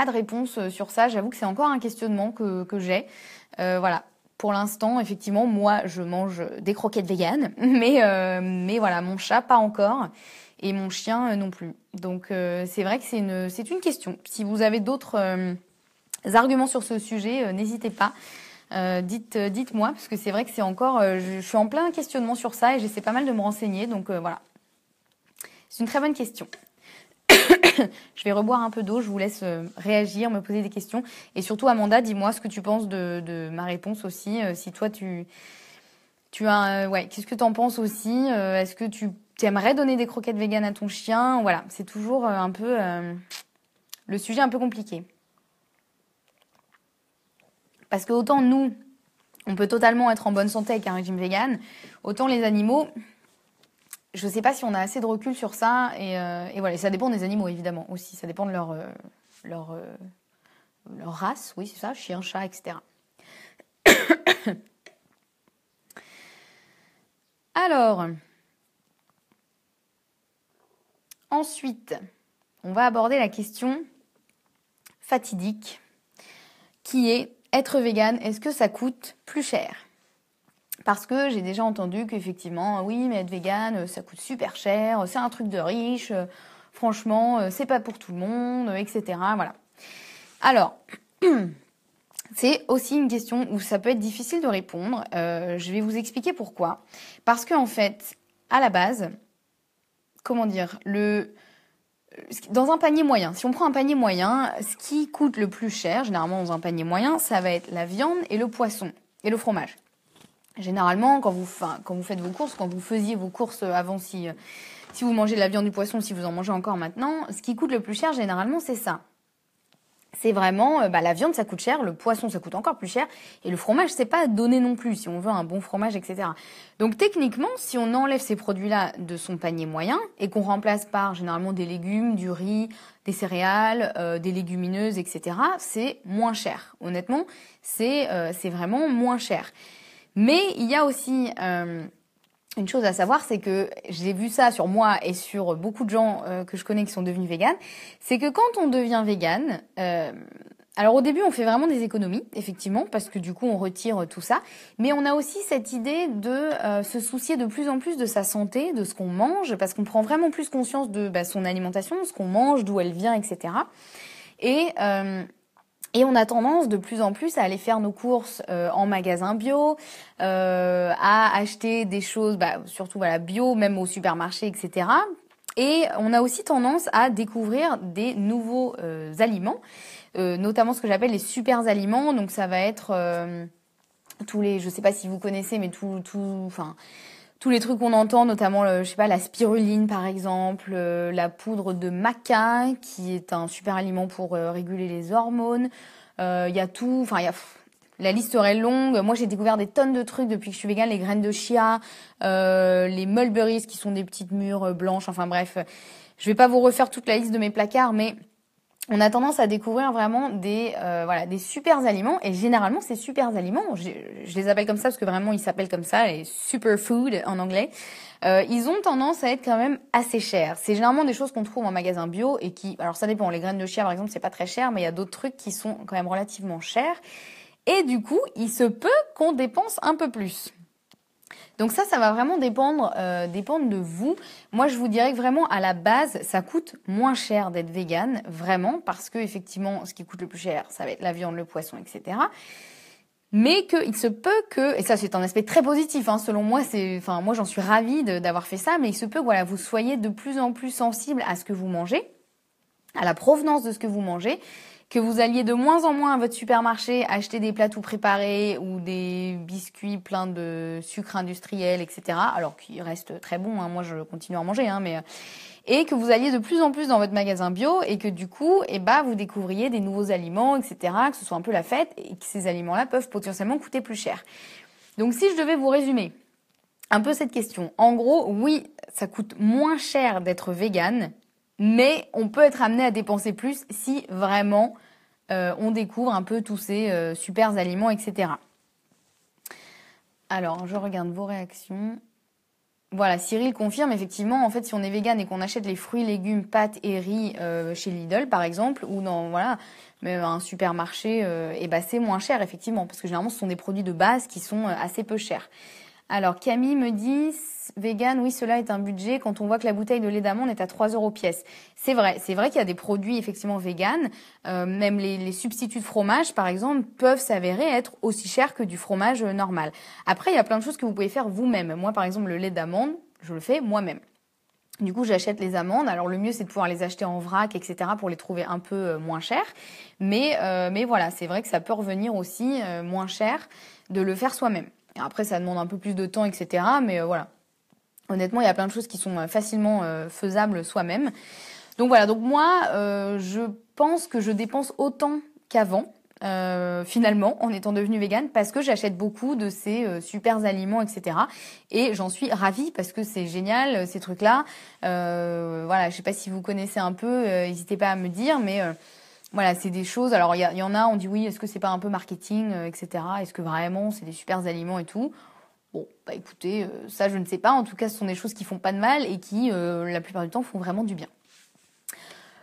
réponse sur ça. J'avoue que c'est encore un questionnement que j'ai. Voilà. Pour l'instant, effectivement, moi, je mange des croquettes véganes, mais voilà, mon chat pas encore et mon chien non plus. Donc c'est vrai que c'est une question. Si vous avez d'autres arguments sur ce sujet, n'hésitez pas. Dites-moi, parce que c'est vrai que c'est encore... je suis en plein questionnement sur ça et j'essaie pas mal de me renseigner. Donc voilà. C'est une très bonne question. Je vais reboire un peu d'eau, je vous laisse réagir, me poser des questions. Et surtout, Amanda, dis-moi ce que tu penses de ma réponse aussi. Si toi, tu as... qu'est-ce que tu en penses aussi? Est-ce que tu aimerais donner des croquettes véganes à ton chien? Voilà, c'est toujours un peu le sujet un peu compliqué. Parce que autant nous, on peut totalement être en bonne santé avec un régime vegan, autant les animaux, je ne sais pas si on a assez de recul sur ça. Et voilà, ça dépend des animaux, évidemment, aussi. Ça dépend de leur race, oui, c'est ça, chien, chat, etc. Alors, ensuite, on va aborder la question fatidique, qui est être vegan, est-ce que ça coûte plus cher ? Parce que j'ai déjà entendu qu'effectivement, oui, mais être vegan, ça coûte super cher, c'est un truc de riche, franchement, c'est pas pour tout le monde, etc. Voilà. Alors, c'est aussi une question où ça peut être difficile de répondre. Je vais vous expliquer pourquoi. Parce qu'en fait, à la base, comment dire, dans un panier moyen, si on prend un panier moyen, ce qui coûte le plus cher, généralement dans un panier moyen, ça va être la viande et le poisson et le fromage. Généralement, quand vous faites vos courses, quand vous faisiez vos courses avant, si vous mangez de la viande, du poisson, si vous en mangez encore maintenant, ce qui coûte le plus cher, généralement, c'est ça. C'est vraiment, la viande, ça coûte cher, le poisson, ça coûte encore plus cher, et le fromage, c'est pas donné non plus, si on veut un bon fromage, etc. Donc, techniquement, si on enlève ces produits-là de son panier moyen, et qu'on remplace par, généralement, des légumes, du riz, des céréales, des légumineuses, etc., c'est moins cher. Honnêtement, c'est vraiment moins cher. Mais il y a aussi une chose à savoir, c'est que j'ai vu ça sur moi et sur beaucoup de gens que je connais qui sont devenus véganes, c'est que quand on devient végane, alors au début on fait vraiment des économies, effectivement, parce que du coup on retire tout ça, mais on a aussi cette idée de se soucier de plus en plus de sa santé, de ce qu'on mange, parce qu'on prend vraiment plus conscience de son alimentation, ce qu'on mange, d'où elle vient, etc. Et on a tendance de plus en plus à aller faire nos courses en magasin bio, à acheter des choses, surtout bio, même au supermarché, etc. Et on a aussi tendance à découvrir des nouveaux aliments, notamment ce que j'appelle les super aliments. Donc ça va être tous les, je sais pas si vous connaissez, mais tous les trucs qu'on entend, notamment, la spiruline par exemple, la poudre de maca, qui est un super aliment pour réguler les hormones. Il y a tout, la liste serait longue. Moi, j'ai découvert des tonnes de trucs depuis que je suis végane, les graines de chia, les mulberries qui sont des petites mûres blanches. Enfin bref, je vais pas vous refaire toute la liste de mes placards, mais on a tendance à découvrir vraiment des super aliments, et généralement ces super aliments, je les appelle comme ça parce que vraiment ils s'appellent comme ça, les superfood en anglais, ils ont tendance à être quand même assez chers. C'est généralement des choses qu'on trouve en magasin bio et qui, alors ça dépend, les graines de chia par exemple c'est pas très cher, mais il y a d'autres trucs qui sont quand même relativement chers, et du coup il se peut qu'on dépense un peu plus. Donc ça va vraiment dépendre de vous. Moi, je vous dirais que vraiment, à la base, ça coûte moins cher d'être végane, vraiment, parce que effectivement, ce qui coûte le plus cher, ça va être la viande, le poisson, etc. Mais qu'il se peut que, et ça c'est un aspect très positif, selon moi, moi j'en suis ravie d'avoir fait ça, mais il se peut que vous soyez de plus en plus sensible à ce que vous mangez, à la provenance de ce que vous mangez, que vous alliez de moins en moins à votre supermarché acheter des plats tout préparés ou des biscuits pleins de sucre industriel, etc. Alors qu'ils restent très bons, moi je continue à en manger, et que vous alliez de plus en plus dans votre magasin bio et que du coup, vous découvriez des nouveaux aliments, etc. Que ce soit un peu la fête et que ces aliments-là peuvent potentiellement coûter plus cher. Donc si je devais vous résumer un peu cette question, en gros, oui, ça coûte moins cher d'être végane, mais on peut être amené à dépenser plus si vraiment on découvre un peu tous ces super aliments, etc. Alors, je regarde vos réactions. Voilà, Cyril confirme effectivement, en fait, si on est végane et qu'on achète les fruits, légumes, pâtes et riz chez Lidl, par exemple, ou dans même un supermarché, c'est moins cher, effectivement, parce que généralement, ce sont des produits de base qui sont assez peu chers. Alors, Camille me dit, vegan, oui, cela est un budget quand on voit que la bouteille de lait d'amande est à 3 € pièce. C'est vrai qu'il y a des produits effectivement vegan, même les substituts de fromage, par exemple, peuvent s'avérer être aussi chers que du fromage normal. Après, il y a plein de choses que vous pouvez faire vous-même. Moi, par exemple, le lait d'amande, je le fais moi-même. Du coup, j'achète les amandes. Alors, le mieux, c'est de pouvoir les acheter en vrac, etc., pour les trouver un peu moins chères. Mais voilà, c'est vrai que ça peut revenir aussi moins cher de le faire soi-même. Et après, ça demande un peu plus de temps, etc. Mais voilà. Honnêtement, il y a plein de choses qui sont facilement faisables soi-même. Donc voilà, donc moi, je pense que je dépense autant qu'avant. Finalement, en étant devenue végane, parce que j'achète beaucoup de ces super aliments, etc. Et j'en suis ravie parce que c'est génial, ces trucs-là. Voilà, je sais pas si vous connaissez un peu, n'hésitez pas à me dire, mais voilà, c'est des choses. Alors, il y en a, on dit oui, est-ce que c'est pas un peu marketing, etc. Est-ce que vraiment c'est des super aliments et tout? Bon, bah écoutez, ça je ne sais pas. En tout cas, ce sont des choses qui font pas de mal et qui, la plupart du temps, font vraiment du bien.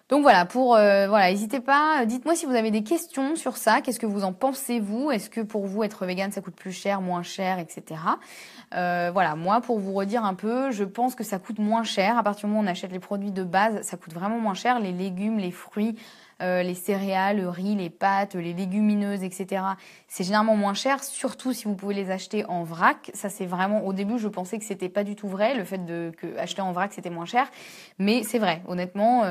Donc voilà, voilà, n'hésitez pas, dites-moi si vous avez des questions sur ça, qu'est-ce que vous en pensez vous? Est-ce que pour vous être végane ça coûte plus cher, moins cher, etc. Voilà, moi pour vous redire un peu, je pense que ça coûte moins cher. À partir du moment où on achète les produits de base, ça coûte vraiment moins cher. Les légumes, les fruits, les céréales, le riz, les pâtes, les légumineuses, etc. C'est généralement moins cher, surtout si vous pouvez les acheter en vrac. Ça c'est vraiment, au début je pensais que c'était pas du tout vrai, le fait que acheter en vrac c'était moins cher. Mais c'est vrai, honnêtement,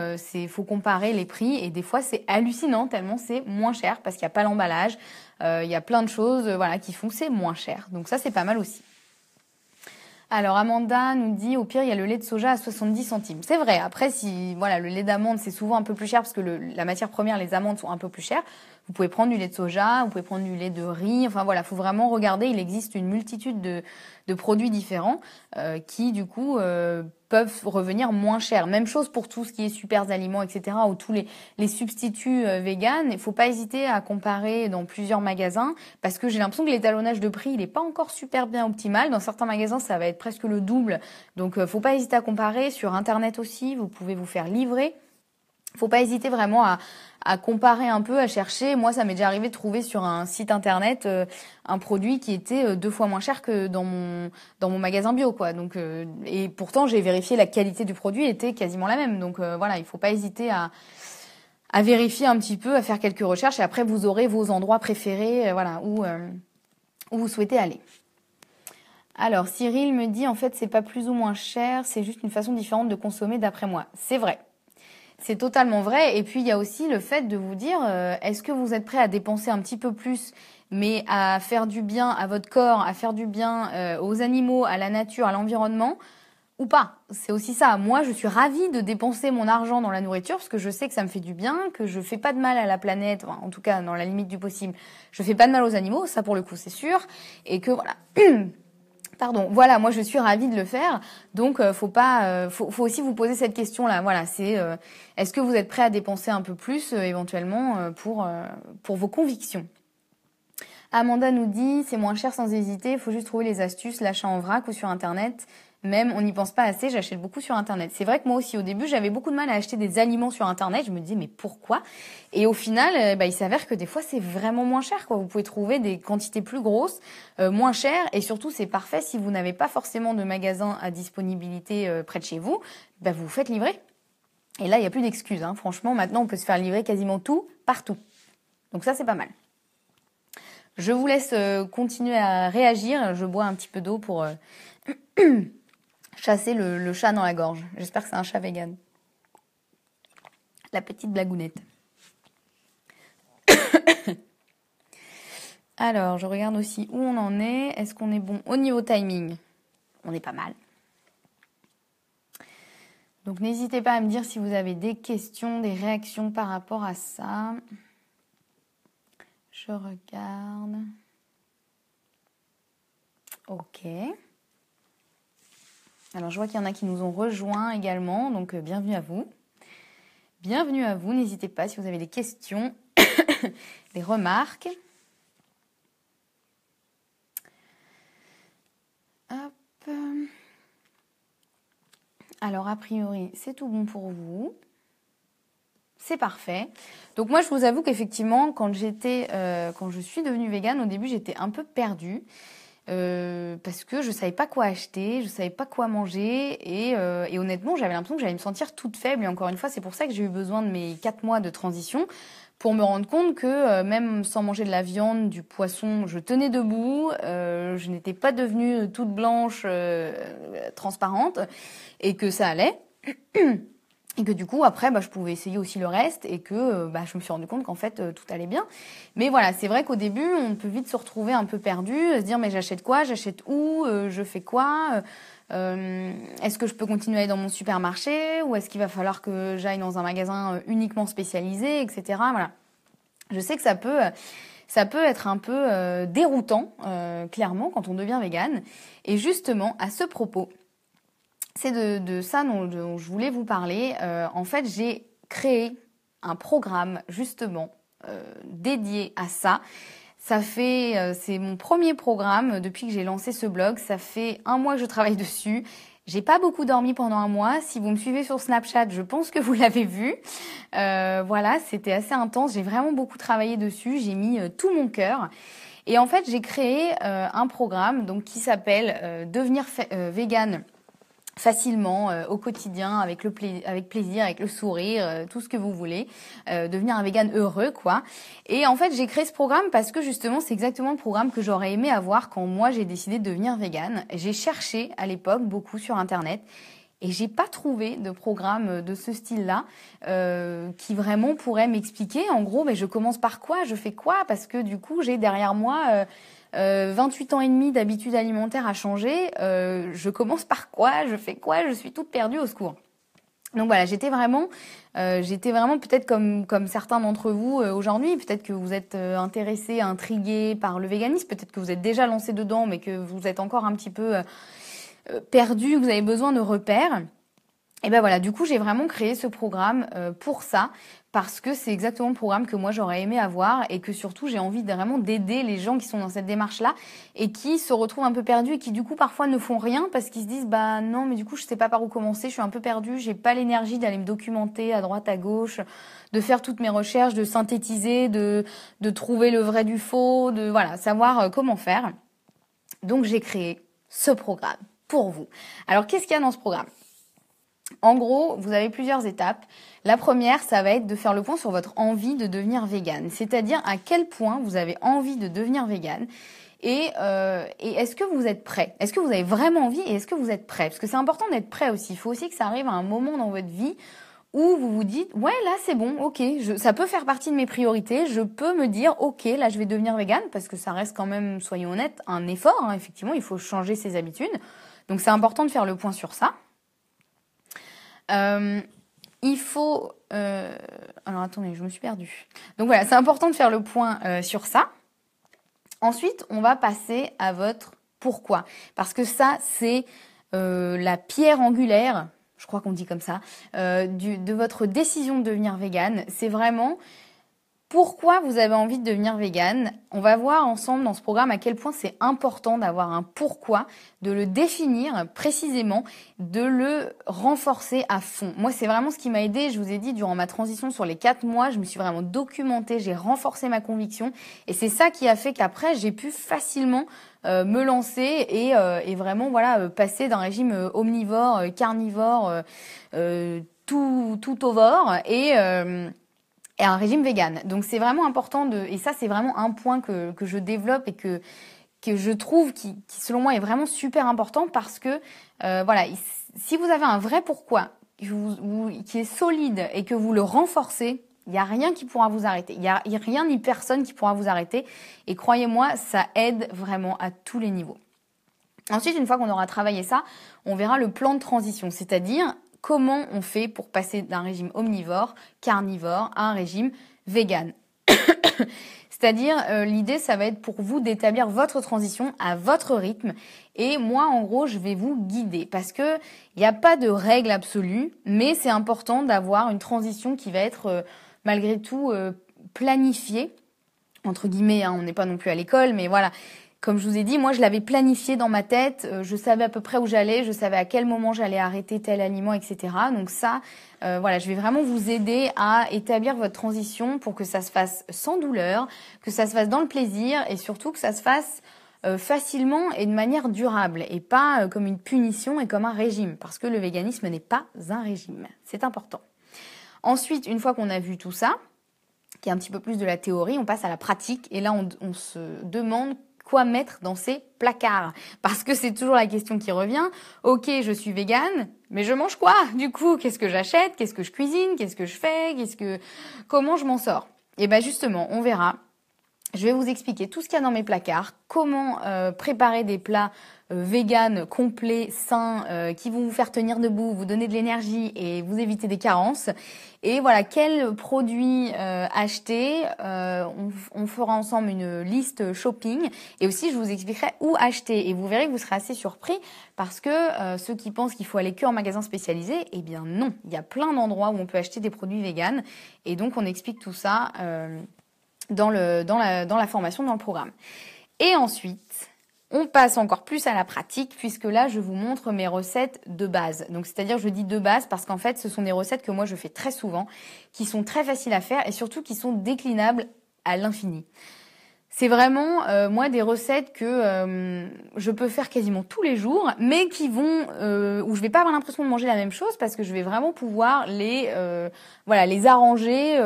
faut comparer les prix et des fois c'est hallucinant tellement c'est moins cher parce qu'il n'y a pas l'emballage, il y a plein de choses voilà, qui font que c'est moins cher. Donc ça c'est pas mal aussi. Alors Amanda nous dit au pire il y a le lait de soja à 70 centimes. C'est vrai. Après si voilà le lait d'amande c'est souvent un peu plus cher parce que la matière première les amandes sont un peu plus chères. Vous pouvez prendre du lait de soja, vous pouvez prendre du lait de riz. Enfin voilà, faut vraiment regarder. Il existe une multitude de produits différents qui du coup peuvent revenir moins cher. Même chose pour tout ce qui est super aliments, etc. ou tous les substituts véganes. Il faut pas hésiter à comparer dans plusieurs magasins parce que j'ai l'impression que l'étalonnage de prix il est pas encore super bien optimal. Dans certains magasins ça va être presque le double. Donc faut pas hésiter à comparer. Sur internet aussi, vous pouvez vous faire livrer. Faut pas hésiter vraiment à comparer un peu, à chercher. Moi, ça m'est déjà arrivé de trouver sur un site internet un produit qui était 2 fois moins cher que dans mon magasin bio, quoi. Donc et pourtant j'ai vérifié la qualité du produit était quasiment la même. Donc voilà, il faut pas hésiter à vérifier un petit peu, à faire quelques recherches et après vous aurez vos endroits préférés, voilà, où vous souhaitez aller. Alors Cyril me dit en fait c'est pas plus ou moins cher, c'est juste une façon différente de consommer d'après moi. C'est vrai. C'est totalement vrai. Et puis, il y a aussi le fait de vous dire, est-ce que vous êtes prêt à dépenser un petit peu plus, mais à faire du bien à votre corps, à faire du bien aux animaux, à la nature, à l'environnement, ou pas? C'est aussi ça. Moi, je suis ravie de dépenser mon argent dans la nourriture parce que je sais que ça me fait du bien, que je fais pas de mal à la planète, enfin, en tout cas, dans la limite du possible. Je fais pas de mal aux animaux, ça pour le coup, c'est sûr. Et que voilà. Pardon. Voilà, moi je suis ravie de le faire. Donc faut aussi vous poser cette question là. Voilà, c'est est-ce que vous êtes prêt à dépenser un peu plus éventuellement pour vos convictions. Amanda nous dit c'est moins cher sans hésiter, il faut juste trouver les astuces, l'achat en vrac ou sur internet. Même on n'y pense pas assez, j'achète beaucoup sur internet. C'est vrai que moi aussi au début j'avais beaucoup de mal à acheter des aliments sur internet, je me disais mais pourquoi? Et au final il s'avère que des fois c'est vraiment moins cher quoi. Vous pouvez trouver des quantités plus grosses, moins chères et surtout c'est parfait si vous n'avez pas forcément de magasin à disponibilité près de chez vous, vous vous faites livrer. Et là il n'y a plus d'excuses, hein. Franchement maintenant on peut se faire livrer quasiment tout, partout. Donc ça c'est pas mal. Je vous laisse continuer à réagir, je bois un petit peu d'eau pour chasser le chat dans la gorge. J'espère que c'est un chat vegan. La petite blagounette. Alors, je regarde aussi où on en est. Est-ce qu'on est bon au niveau timing? On est pas mal. Donc, n'hésitez pas à me dire si vous avez des questions, des réactions par rapport à ça. Je regarde. Ok. Alors, je vois qu'il y en a qui nous ont rejoints également, donc bienvenue à vous. Bienvenue à vous, n'hésitez pas si vous avez des questions, des remarques. Hop. Alors, a priori, c'est tout bon pour vous. C'est parfait. Donc moi, je vous avoue qu'effectivement, quand je suis devenue végane, au début, j'étais un peu perdue. Parce que je savais pas quoi acheter, je savais pas quoi manger et honnêtement j'avais l'impression que j'allais me sentir toute faible et encore une fois c'est pour ça que j'ai eu besoin de mes 4 mois de transition pour me rendre compte que même sans manger de la viande, du poisson, je tenais debout, je n'étais pas devenue toute blanche, transparente et que ça allait. Et que du coup, après, je pouvais essayer aussi le reste et que je me suis rendu compte qu'en fait, tout allait bien. Mais voilà, c'est vrai qu'au début, on peut vite se retrouver un peu perdu, se dire mais j'achète quoi, j'achète où, je fais quoi. Est-ce que je peux continuer à aller dans mon supermarché ou est-ce qu'il va falloir que j'aille dans un magasin uniquement spécialisé, etc. Voilà. Je sais que ça peut être un peu déroutant, clairement, quand on devient végane. Et justement, à ce propos, c'est de ça dont je voulais vous parler. En fait, j'ai créé un programme, justement, dédié à ça. C'est mon premier programme depuis que j'ai lancé ce blog. Ça fait 1 mois que je travaille dessus. J'ai pas beaucoup dormi pendant 1 mois. Si vous me suivez sur Snapchat, je pense que vous l'avez vu. Voilà, c'était assez intense. J'ai vraiment beaucoup travaillé dessus. J'ai mis tout mon cœur. Et en fait, j'ai créé un programme donc qui s'appelle Devenir végane facilement au quotidien, avec plaisir, avec le sourire, tout ce que vous voulez, devenir un vegan heureux, quoi. Et en fait, j'ai créé ce programme parce que justement, c'est exactement le programme que j'aurais aimé avoir quand moi j'ai décidé de devenir végane. J'ai cherché à l'époque beaucoup sur Internet et j'ai pas trouvé de programme de ce style-là qui vraiment pourrait m'expliquer. En gros, je commence par quoi, je fais quoi, parce que du coup, j'ai derrière moi 28 ans et demi d'habitudes alimentaires à changer. Je commence par quoi, je fais quoi, je suis toute perdue, au secours. Donc voilà, j'étais vraiment peut-être comme certains d'entre vous aujourd'hui, peut-être que vous êtes intéressés, intrigués par le véganisme, peut-être que vous êtes déjà lancé dedans, mais que vous êtes encore un petit peu perdu, vous avez besoin de repères. Et ben voilà, du coup, j'ai vraiment créé ce programme pour ça, parce que c'est exactement le programme que moi j'aurais aimé avoir et que surtout j'ai envie vraiment d'aider les gens qui sont dans cette démarche-là et qui se retrouvent un peu perdus et qui du coup parfois ne font rien parce qu'ils se disent bah non mais du coup je sais pas par où commencer, je suis un peu perdue, j'ai pas l'énergie d'aller me documenter à droite à gauche, de faire toutes mes recherches, de synthétiser, de trouver le vrai du faux, de voilà, savoir comment faire. Donc j'ai créé ce programme pour vous. Alors qu'est-ce qu'il y a dans ce programme ? En gros, vous avez plusieurs étapes. La première, ça va être de faire le point sur votre envie de devenir végane, c'est-à-dire à quel point vous avez envie de devenir végane et est-ce que vous êtes prêt ? Est-ce que vous avez vraiment envie et est-ce que vous êtes prêt ? Parce que c'est important d'être prêt aussi. Il faut aussi que ça arrive à un moment dans votre vie où vous vous dites « ouais, là c'est bon, ok, ça peut faire partie de mes priorités, je peux me dire « ok, là je vais devenir végane » parce que ça reste quand même, soyons honnêtes, un effort. Hein, effectivement, il faut changer ses habitudes. Donc c'est important de faire le point sur ça. Il faut... alors attendez, je me suis perdue. Donc voilà, c'est important de faire le point sur ça. Ensuite, on va passer à votre pourquoi. Parce que ça, c'est la pierre angulaire, je crois qu'on dit comme ça, de votre décision de devenir végane. C'est vraiment... Pourquoi vous avez envie de devenir végane ? On va voir ensemble dans ce programme à quel point c'est important d'avoir un pourquoi, de le définir précisément, de le renforcer à fond. Moi, c'est vraiment ce qui m'a aidé. Je vous ai dit, durant ma transition sur les 4 mois, je me suis vraiment documentée, j'ai renforcé ma conviction. Et c'est ça qui a fait qu'après, j'ai pu facilement me lancer et vraiment passer d'un régime omnivore, carnivore, tout ovore et un régime vegan. Donc c'est vraiment important et ça c'est vraiment un point que je développe et que je trouve qui selon moi est vraiment super important parce que si vous avez un vrai pourquoi qui est solide et que vous le renforcez, il n'y a rien qui pourra vous arrêter. Il y a rien ni personne qui pourra vous arrêter. Et croyez-moi, ça aide vraiment à tous les niveaux. Ensuite, une fois qu'on aura travaillé ça, on verra le plan de transition, c'est-à-dire comment on fait pour passer d'un régime omnivore, carnivore, à un régime vegan. C'est-à-dire, l'idée, ça va être pour vous d'établir votre transition à votre rythme. Et moi, en gros, je vais vous guider. Parce que il n'y a pas de règle absolue, mais c'est important d'avoir une transition qui va être, malgré tout, planifiée. Entre guillemets, hein, on n'est pas non plus à l'école, mais voilà. Comme je vous ai dit, moi, je l'avais planifié dans ma tête. Je savais à peu près où j'allais. Je savais à quel moment j'allais arrêter tel aliment, etc. Donc ça, je vais vraiment vous aider à établir votre transition pour que ça se fasse sans douleur, que ça se fasse dans le plaisir et surtout que ça se fasse facilement et de manière durable et pas comme une punition et comme un régime. Parce que le véganisme n'est pas un régime. C'est important. Ensuite, une fois qu'on a vu tout ça, qui est un petit peu plus de la théorie, on passe à la pratique. Et là, on se demande quoi mettre dans ces placards. Parce que c'est toujours la question qui revient. Ok, je suis végane, mais je mange quoi ? Du coup, qu'est-ce que j'achète ? Qu'est-ce que je cuisine ? Qu'est-ce que je fais ? Comment je m'en sors ? Et bien justement, on verra Je vais vous expliquer tout ce qu'il y a dans mes placards, comment préparer des plats vegan, complets, sains, qui vont vous faire tenir debout, vous donner de l'énergie et vous éviter des carences. Et voilà, quels produits acheter. On fera ensemble une liste shopping. Et aussi, je vous expliquerai où acheter. Et vous verrez que vous serez assez surpris parce que ceux qui pensent qu'il faut aller que en magasin spécialisé, eh bien non. Il y a plein d'endroits où on peut acheter des produits vegan. Et donc, on explique tout ça dans la formation, dans le programme. Et ensuite, on passe encore plus à la pratique puisque là, je vous montre mes recettes de base. Donc, c'est-à-dire, je dis de base parce qu'en fait, ce sont des recettes que moi, je fais très souvent, qui sont très faciles à faire et surtout qui sont déclinables à l'infini. C'est vraiment, moi, des recettes que je peux faire quasiment tous les jours, mais qui vont, où je vais pas avoir l'impression de manger la même chose parce que je vais vraiment pouvoir les arranger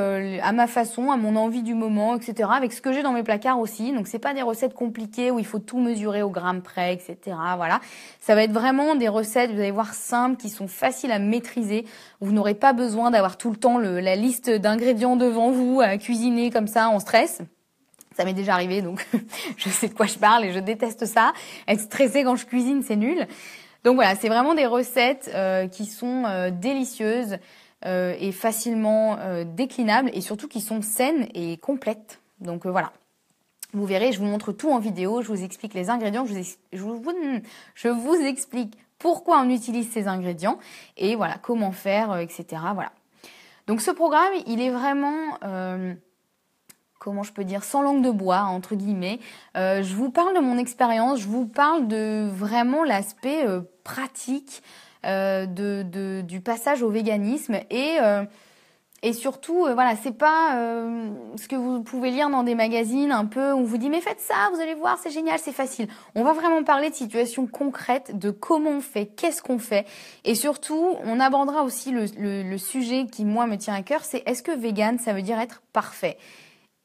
à ma façon, à mon envie du moment, etc. Avec ce que j'ai dans mes placards aussi. Donc, c'est pas des recettes compliquées où il faut tout mesurer au gramme près, etc. Voilà. Ça va être vraiment des recettes, vous allez voir, simples, qui sont faciles à maîtriser. Vous n'aurez pas besoin d'avoir tout le temps la liste d'ingrédients devant vous à cuisiner comme ça en stress. Ça m'est déjà arrivé, donc je sais de quoi je parle et je déteste ça. Être stressée quand je cuisine, c'est nul. Donc voilà, c'est vraiment des recettes qui sont délicieuses et facilement déclinables et surtout qui sont saines et complètes. Donc voilà. Vous verrez, je vous montre tout en vidéo, je vous explique les ingrédients, je vous explique pourquoi on utilise ces ingrédients et voilà, comment faire, etc. Voilà. Donc ce programme, il est vraiment... comment je peux dire, sans langue de bois, entre guillemets. Je vous parle de mon expérience, je vous parle de vraiment l'aspect pratique du passage au véganisme et surtout, voilà, c'est pas ce que vous pouvez lire dans des magazines un peu où on vous dit mais faites ça, vous allez voir, c'est génial, c'est facile. On va vraiment parler de situations concrètes, de comment on fait, qu'est-ce qu'on fait et surtout, on abordera aussi le sujet qui moi me tient à cœur, c'est est-ce que vegan, ça veut dire être parfait ?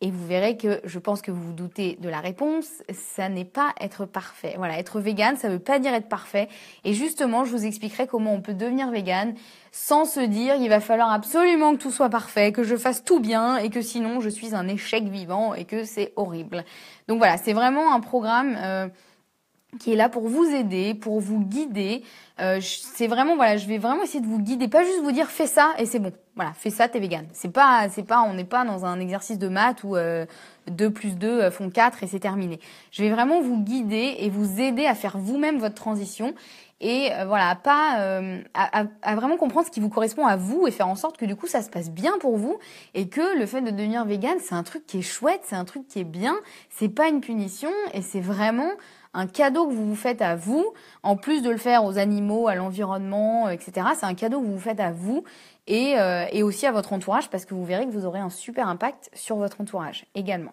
Et vous verrez que je pense que vous vous doutez de la réponse, ça n'est pas être parfait. Voilà, être vegan, ça ne veut pas dire être parfait. Et justement, je vous expliquerai comment on peut devenir vegan sans se dire il va falloir absolument que tout soit parfait, que je fasse tout bien et que sinon je suis un échec vivant et que c'est horrible. Donc voilà, c'est vraiment un programme qui est là pour vous aider, pour vous guider. C'est vraiment, voilà, je vais vraiment essayer de vous guider, pas juste vous dire fais ça et c'est bon. Voilà, fais ça, t'es vegan. On n'est pas dans un exercice de maths où 2 plus 2 font 4 et c'est terminé. Je vais vraiment vous guider et vous aider à faire vous-même votre transition et voilà, à vraiment comprendre ce qui vous correspond à vous et faire en sorte que du coup ça se passe bien pour vous et que le fait de devenir vegan, c'est un truc qui est chouette, c'est un truc qui est bien, c'est pas une punition et c'est vraiment un cadeau que vous vous faites à vous, en plus de le faire aux animaux, à l'environnement, etc. C'est un cadeau que vous vous faites à vous et aussi à votre entourage parce que vous verrez que vous aurez un super impact sur votre entourage également.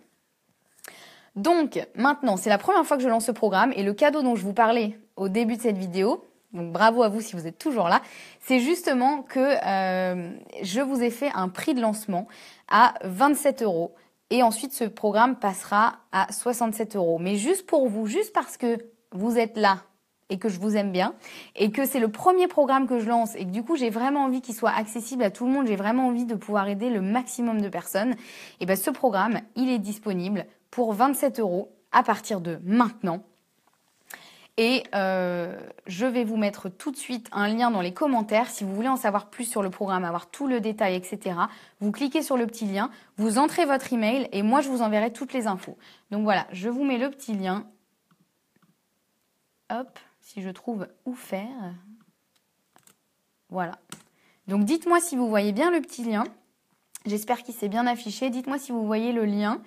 Donc maintenant, c'est la première fois que je lance ce programme et le cadeau dont je vous parlais au début de cette vidéo, donc bravo à vous si vous êtes toujours là, c'est justement que je vous ai fait un prix de lancement à 27 €. Et ensuite, ce programme passera à 67 €. Mais juste pour vous, juste parce que vous êtes là et que je vous aime bien et que c'est le premier programme que je lance et que du coup, j'ai vraiment envie qu'il soit accessible à tout le monde, j'ai vraiment envie de pouvoir aider le maximum de personnes, et bien ce programme, il est disponible pour 27 € à partir de maintenant. Et je vais vous mettre tout de suite un lien dans les commentaires. Si vous voulez en savoir plus sur le programme, avoir tout le détail, etc., vous cliquez sur le petit lien, vous entrez votre email et moi, je vous enverrai toutes les infos. Donc voilà, je vous mets le petit lien. Hop, si je trouve où faire. Voilà. Donc dites-moi si vous voyez bien le petit lien. J'espère qu'il s'est bien affiché. Dites-moi si vous voyez le lien.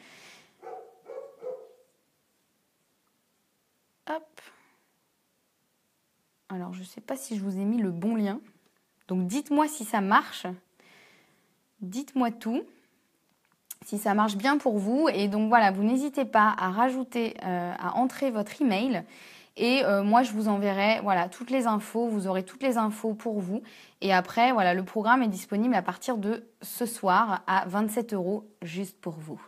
Hop. Alors, je ne sais pas si je vous ai mis le bon lien. Donc, dites-moi si ça marche. Dites-moi tout. Si ça marche bien pour vous. Et donc, voilà, vous n'hésitez pas à rajouter, à entrer votre email. Et moi, je vous enverrai voilà, toutes les infos. Vous aurez toutes les infos pour vous. Et après, voilà, le programme est disponible à partir de ce soir à 27 € juste pour vous.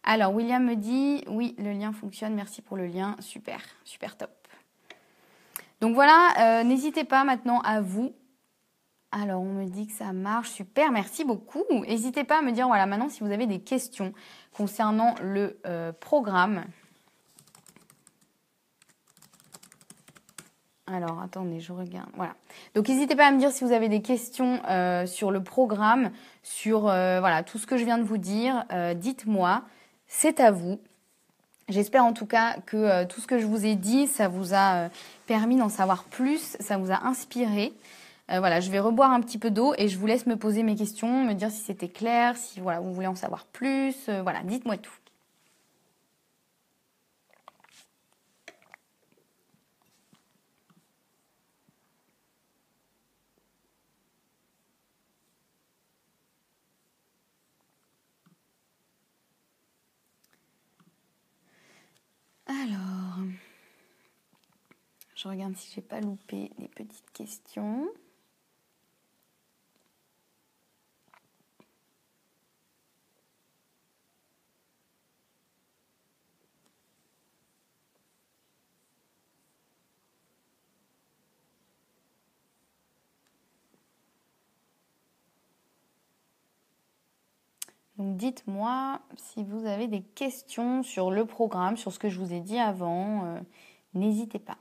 Alors, William me dit, oui, le lien fonctionne. Merci pour le lien. Super, super top. Donc voilà, n'hésitez pas maintenant à vous Alors, on me dit que ça marche. Super, merci beaucoup. N'hésitez pas à me dire, voilà, maintenant, si vous avez des questions concernant le programme. Alors, attendez, je regarde. Voilà. Donc, n'hésitez pas à me dire si vous avez des questions sur le programme, sur voilà, tout ce que je viens de vous dire. Dites-moi, c'est à vous. J'espère en tout cas que tout ce que je vous ai dit, ça vous a permis d'en savoir plus, ça vous a inspiré. Voilà, je vais reboire un petit peu d'eau et je vous laisse me poser mes questions, me dire si c'était clair, si voilà, vous voulez en savoir plus. Voilà, dites-moi tout. Alors, je regarde si j'ai pas loupé les petites questions. Donc dites-moi si vous avez des questions sur le programme, sur ce que je vous ai dit avant. N'hésitez pas.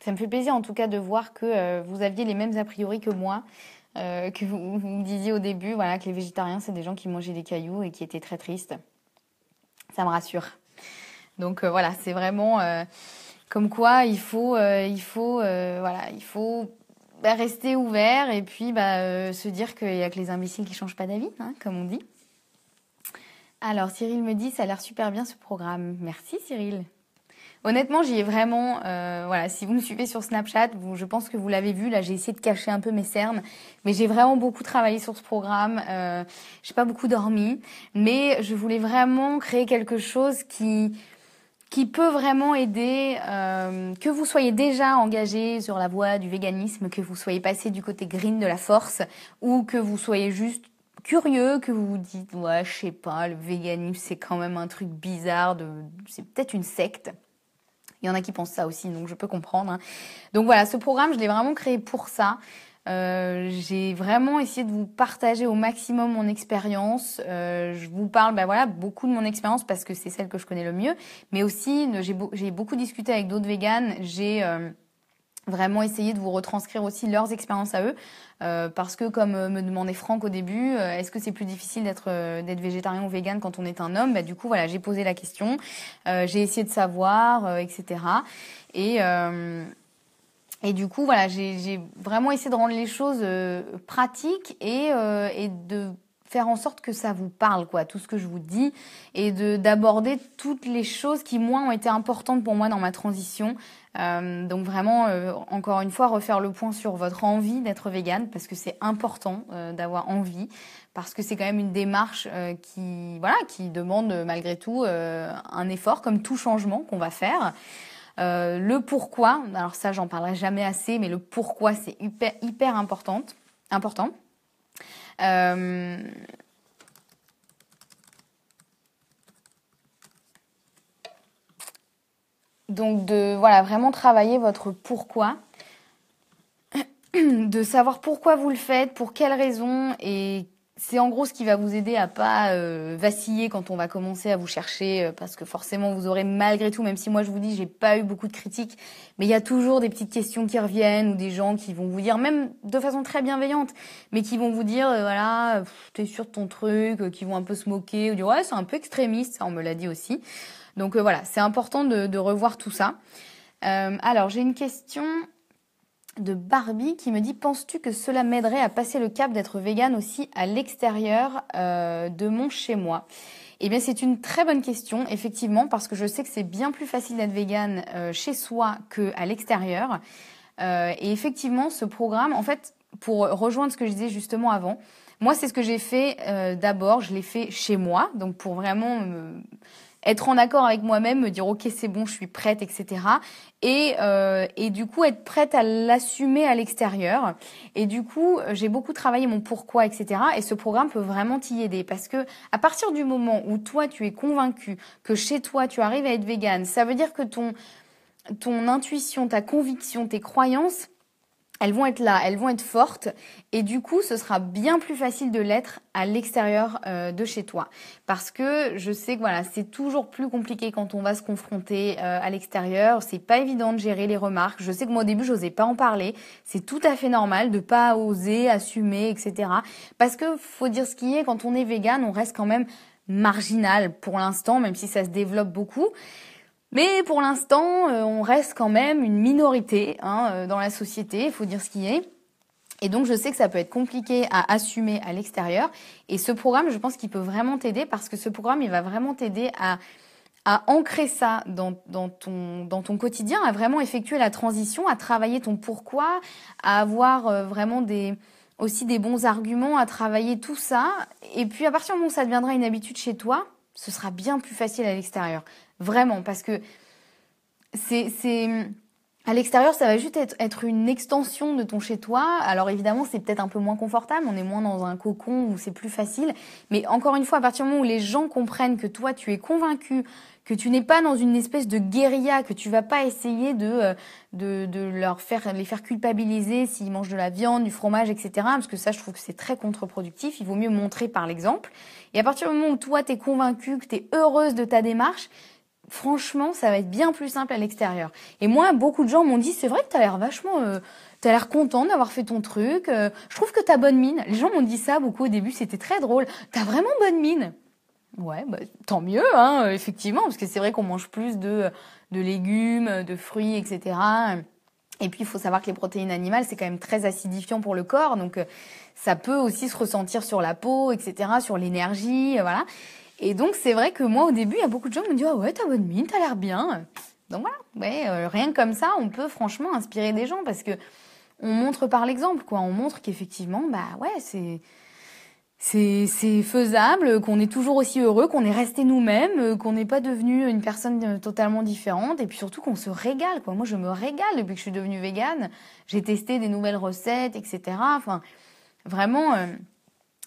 Ça me fait plaisir en tout cas de voir que vous aviez les mêmes a priori que moi, que vous me disiez au début, voilà, que les végétariens, c'est des gens qui mangeaient des cailloux et qui étaient très tristes. Ça me rassure. Donc voilà, c'est vraiment comme quoi voilà, il faut rester ouvert et puis se dire qu'il n'y a que les imbéciles qui changent pas d'avis, hein, comme on dit. Alors Cyril me dit, ça a l'air super bien ce programme. Merci Cyril. Honnêtement, j'y ai vraiment, voilà, si vous me suivez sur Snapchat, je pense que vous l'avez vu, là j'ai essayé de cacher un peu mes cernes, mais j'ai vraiment beaucoup travaillé sur ce programme, j'ai pas beaucoup dormi, mais je voulais vraiment créer quelque chose qui peut vraiment aider, que vous soyez déjà engagé sur la voie du véganisme, que vous soyez passé du côté green de la force, ou que vous soyez juste curieux, que vous vous dites, ouais, je sais pas, le véganisme c'est quand même un truc bizarre, c'est peut-être une secte. Il y en a qui pensent ça aussi, donc je peux comprendre. Hein. Donc voilà, ce programme, je l'ai vraiment créé pour ça. J'ai vraiment essayé de vous partager au maximum mon expérience. Je vous parle voilà, beaucoup de mon expérience parce que c'est celle que je connais le mieux. Mais aussi, j'ai beaucoup discuté avec d'autres véganes. J'ai vraiment essayé de vous retranscrire aussi leurs expériences à eux. Parce que comme me demandait Franck au début, est-ce que c'est plus difficile d'être végétarien ou végane quand on est un homme ? Du coup, voilà, j'ai posé la question, j'ai essayé de savoir, etc. Et du coup, voilà, j'ai vraiment essayé de rendre les choses pratiques et de faire en sorte que ça vous parle, quoi, tout ce que je vous dis, et d'aborder toutes les choses qui, moi, ont été importantes pour moi dans ma transition. Donc vraiment, encore une fois, refaire le point sur votre envie d'être végane, parce que c'est important d'avoir envie, parce que c'est quand même une démarche qui demande malgré tout un effort, comme tout changement qu'on va faire. Le pourquoi, alors ça j'en parlerai jamais assez, mais le pourquoi c'est hyper important. Donc de voilà vraiment travailler votre pourquoi, de savoir pourquoi vous le faites, pour quelles raisons, et c'est en gros ce qui va vous aider à pas vaciller quand on va commencer à vous chercher, parce que forcément vous aurez malgré tout, même si moi je vous dis j'ai pas eu beaucoup de critiques, mais il y a toujours des petites questions qui reviennent ou des gens qui vont vous dire, même de façon très bienveillante, mais qui vont vous dire voilà, t'es sûr de ton truc, qui vont un peu se moquer ou dire ouais c'est un peu extrémiste, ça on me l'a dit aussi. Donc voilà, c'est important de revoir tout ça. Alors j'ai une question de Barbie qui me dit, penses-tu que cela m'aiderait à passer le cap d'être végane aussi à l'extérieur de mon chez-moi ? Eh bien, c'est une très bonne question, effectivement, parce que je sais que c'est bien plus facile d'être végane chez soi qu'à l'extérieur. Et effectivement, ce programme, en fait, pour rejoindre ce que je disais justement avant, moi, c'est ce que j'ai fait d'abord. Je l'ai fait chez moi, donc pour vraiment être en accord avec moi-même, me dire ok c'est bon, je suis prête, etc. Et du coup être prête à l'assumer à l'extérieur. Et du coup j'ai beaucoup travaillé mon pourquoi, etc. Et ce programme peut vraiment t'y aider parce que à partir du moment où toi tu es convaincu que chez toi tu arrives à être végane, ça veut dire que ton intuition, ta conviction, tes croyances, elles vont être là, elles vont être fortes et du coup, ce sera bien plus facile de l'être à l'extérieur de chez toi. Parce que je sais que voilà, c'est toujours plus compliqué quand on va se confronter à l'extérieur. C'est pas évident de gérer les remarques. Je sais que moi au début, j'osais pas en parler. C'est tout à fait normal de pas oser, assumer, etc. Parce que faut dire ce qui est, quand on est végane, on reste quand même marginal pour l'instant, même si ça se développe beaucoup. Mais pour l'instant, on reste quand même une minorité dans la société, il faut dire ce qui est. Et donc, je sais que ça peut être compliqué à assumer à l'extérieur. Et ce programme, je pense qu'il peut vraiment t'aider parce que ce programme, il va vraiment t'aider à ancrer ça dans ton quotidien, à vraiment effectuer la transition, à travailler ton pourquoi, à avoir vraiment aussi des bons arguments, à travailler tout ça. Et puis, à partir du moment où ça deviendra une habitude chez toi, ce sera bien plus facile à l'extérieur. Vraiment, parce que c'est à l'extérieur, ça va juste être une extension de ton chez-toi. Alors évidemment, c'est peut-être un peu moins confortable, on est moins dans un cocon où c'est plus facile. Mais encore une fois, à partir du moment où les gens comprennent que toi, tu es convaincu, que tu n'es pas dans une espèce de guérilla, que tu vas pas essayer de les faire culpabiliser s'ils mangent de la viande, du fromage, etc. Parce que ça, je trouve que c'est très contre-productif. Il vaut mieux montrer par l'exemple. Et à partir du moment où toi, tu es convaincu, que tu es heureuse de ta démarche, franchement, ça va être bien plus simple à l'extérieur. Et moi, beaucoup de gens m'ont dit, c'est vrai que t'as l'air vachement, t'as l'air content d'avoir fait ton truc. Je trouve que t'as bonne mine. Les gens m'ont dit ça beaucoup au début, c'était très drôle. T'as vraiment bonne mine. Ouais, bah, tant mieux, effectivement, parce que c'est vrai qu'on mange plus de légumes, de fruits, etc. Et puis, il faut savoir que les protéines animales, c'est quand même très acidifiant pour le corps, donc ça peut aussi se ressentir sur la peau, etc., sur l'énergie, voilà. Et donc, c'est vrai que moi, au début, il y a beaucoup de gens qui me disent « Ah ouais, t'as bonne mine, t'as l'air bien ». Donc voilà, ouais, rien que comme ça, on peut franchement inspirer des gens parce que on montre par l'exemple, quoi. On montre qu'effectivement, bah ouais, c'est faisable, qu'on est toujours aussi heureux, qu'on est resté nous-mêmes, qu'on n'est pas devenu une personne totalement différente et puis surtout qu'on se régale, quoi. Moi, je me régale depuis que je suis devenue végane. J'ai testé des nouvelles recettes, etc. Enfin, vraiment...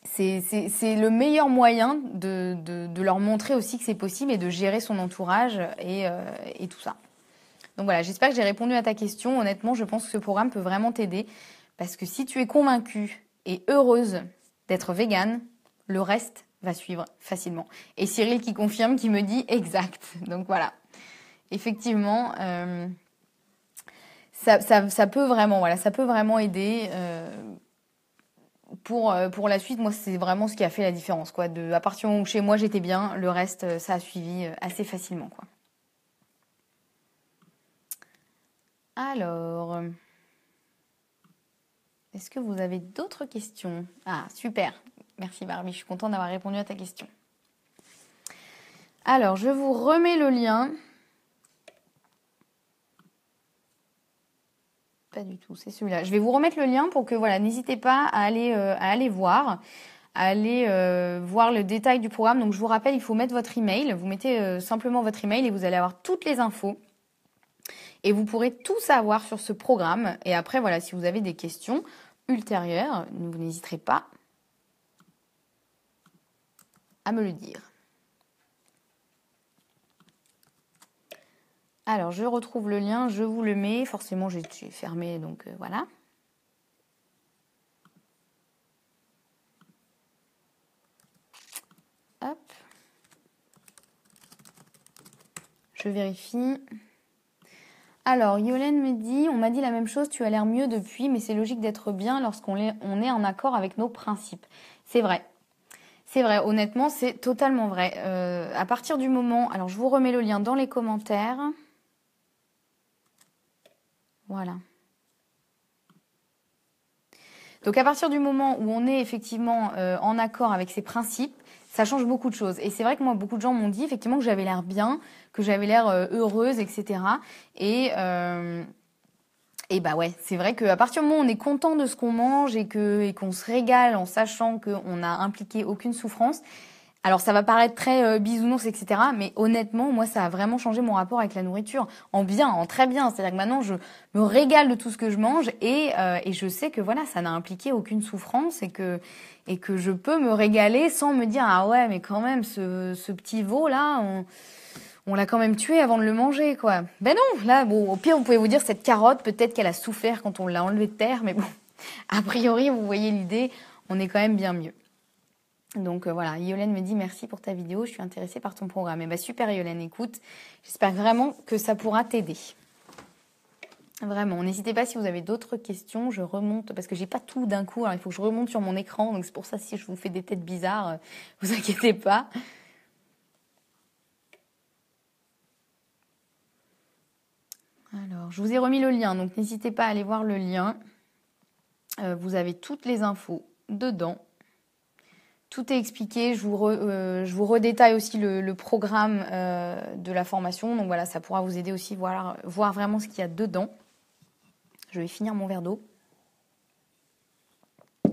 c'est le meilleur moyen de leur montrer aussi que c'est possible et de gérer son entourage et tout ça. Donc voilà, j'espère que j'ai répondu à ta question. Honnêtement, je pense que ce programme peut vraiment t'aider parce que si tu es convaincue et heureuse d'être végane, le reste va suivre facilement. Et Cyril qui confirme, qui me dit exact. Donc voilà, effectivement, ça peut vraiment, voilà, ça peut vraiment aider. Pour la suite, moi, c'est vraiment ce qui a fait la différence, quoi. À partir du moment où chez moi j'étais bien, le reste, ça a suivi assez facilement, quoi. Alors, est-ce que vous avez d'autres questions? Ah, super. Merci Barbie, je suis contente d'avoir répondu à ta question. Alors, je vous remets le lien. Pas du tout, c'est celui-là. Je vais vous remettre le lien pour que, voilà, n'hésitez pas à aller voir. Allez voir le détail du programme. Donc je vous rappelle, il faut mettre votre email. Vous mettez simplement votre email et vous allez avoir toutes les infos. Et vous pourrez tout savoir sur ce programme. Et après, voilà, si vous avez des questions ultérieures, vous n'hésiterez pas à me le dire. Alors, je retrouve le lien, je vous le mets. Forcément, j'ai fermé, donc voilà. Hop. Je vérifie. Alors, Yolène me dit, on m'a dit la même chose, tu as l'air mieux depuis, mais c'est logique d'être bien lorsqu'on est en accord avec nos principes. C'est vrai. C'est vrai, honnêtement, c'est totalement vrai. À partir du moment... Alors, je vous remets le lien dans les commentaires. Voilà. Donc, à partir du moment où on est effectivement en accord avec ses principes, ça change beaucoup de choses. Et c'est vrai que moi, beaucoup de gens m'ont dit effectivement que j'avais l'air bien, que j'avais l'air heureuse, etc. Et bah ouais, c'est vrai qu'à partir du moment où on est content de ce qu'on mange et qu'on se régale en sachant qu'on n'a impliqué aucune souffrance, Alors ça va paraître très bisounours, etc. Mais honnêtement, moi, ça a vraiment changé mon rapport avec la nourriture. En bien, en très bien. C'est-à-dire que maintenant, je me régale de tout ce que je mange et je sais que voilà, ça n'a impliqué aucune souffrance et que je peux me régaler sans me dire ah ouais, mais quand même, ce petit veau là, on l'a quand même tué avant de le manger, quoi. Ben non, là, bon, au pire, vous pouvez vous dire cette carotte, peut-être qu'elle a souffert quand on l'a enlevée de terre, mais bon, a priori, vous voyez l'idée, on est quand même bien mieux. Donc voilà, Yolène me dit merci pour ta vidéo, je suis intéressée par ton programme. Et bah super Yolène, écoute, j'espère vraiment que ça pourra t'aider. Vraiment, n'hésitez pas si vous avez d'autres questions, je remonte, parce que j'ai pas tout d'un coup, alors il faut que je remonte sur mon écran, donc c'est pour ça si je vous fais des têtes bizarres, vous inquiétez pas. Alors, je vous ai remis le lien, donc n'hésitez pas à aller voir le lien. Vous avez toutes les infos dedans. Tout est expliqué, je vous redétaille aussi le programme de la formation. Donc voilà, ça pourra vous aider aussi à voir vraiment ce qu'il y a dedans. Je vais finir mon verre d'eau.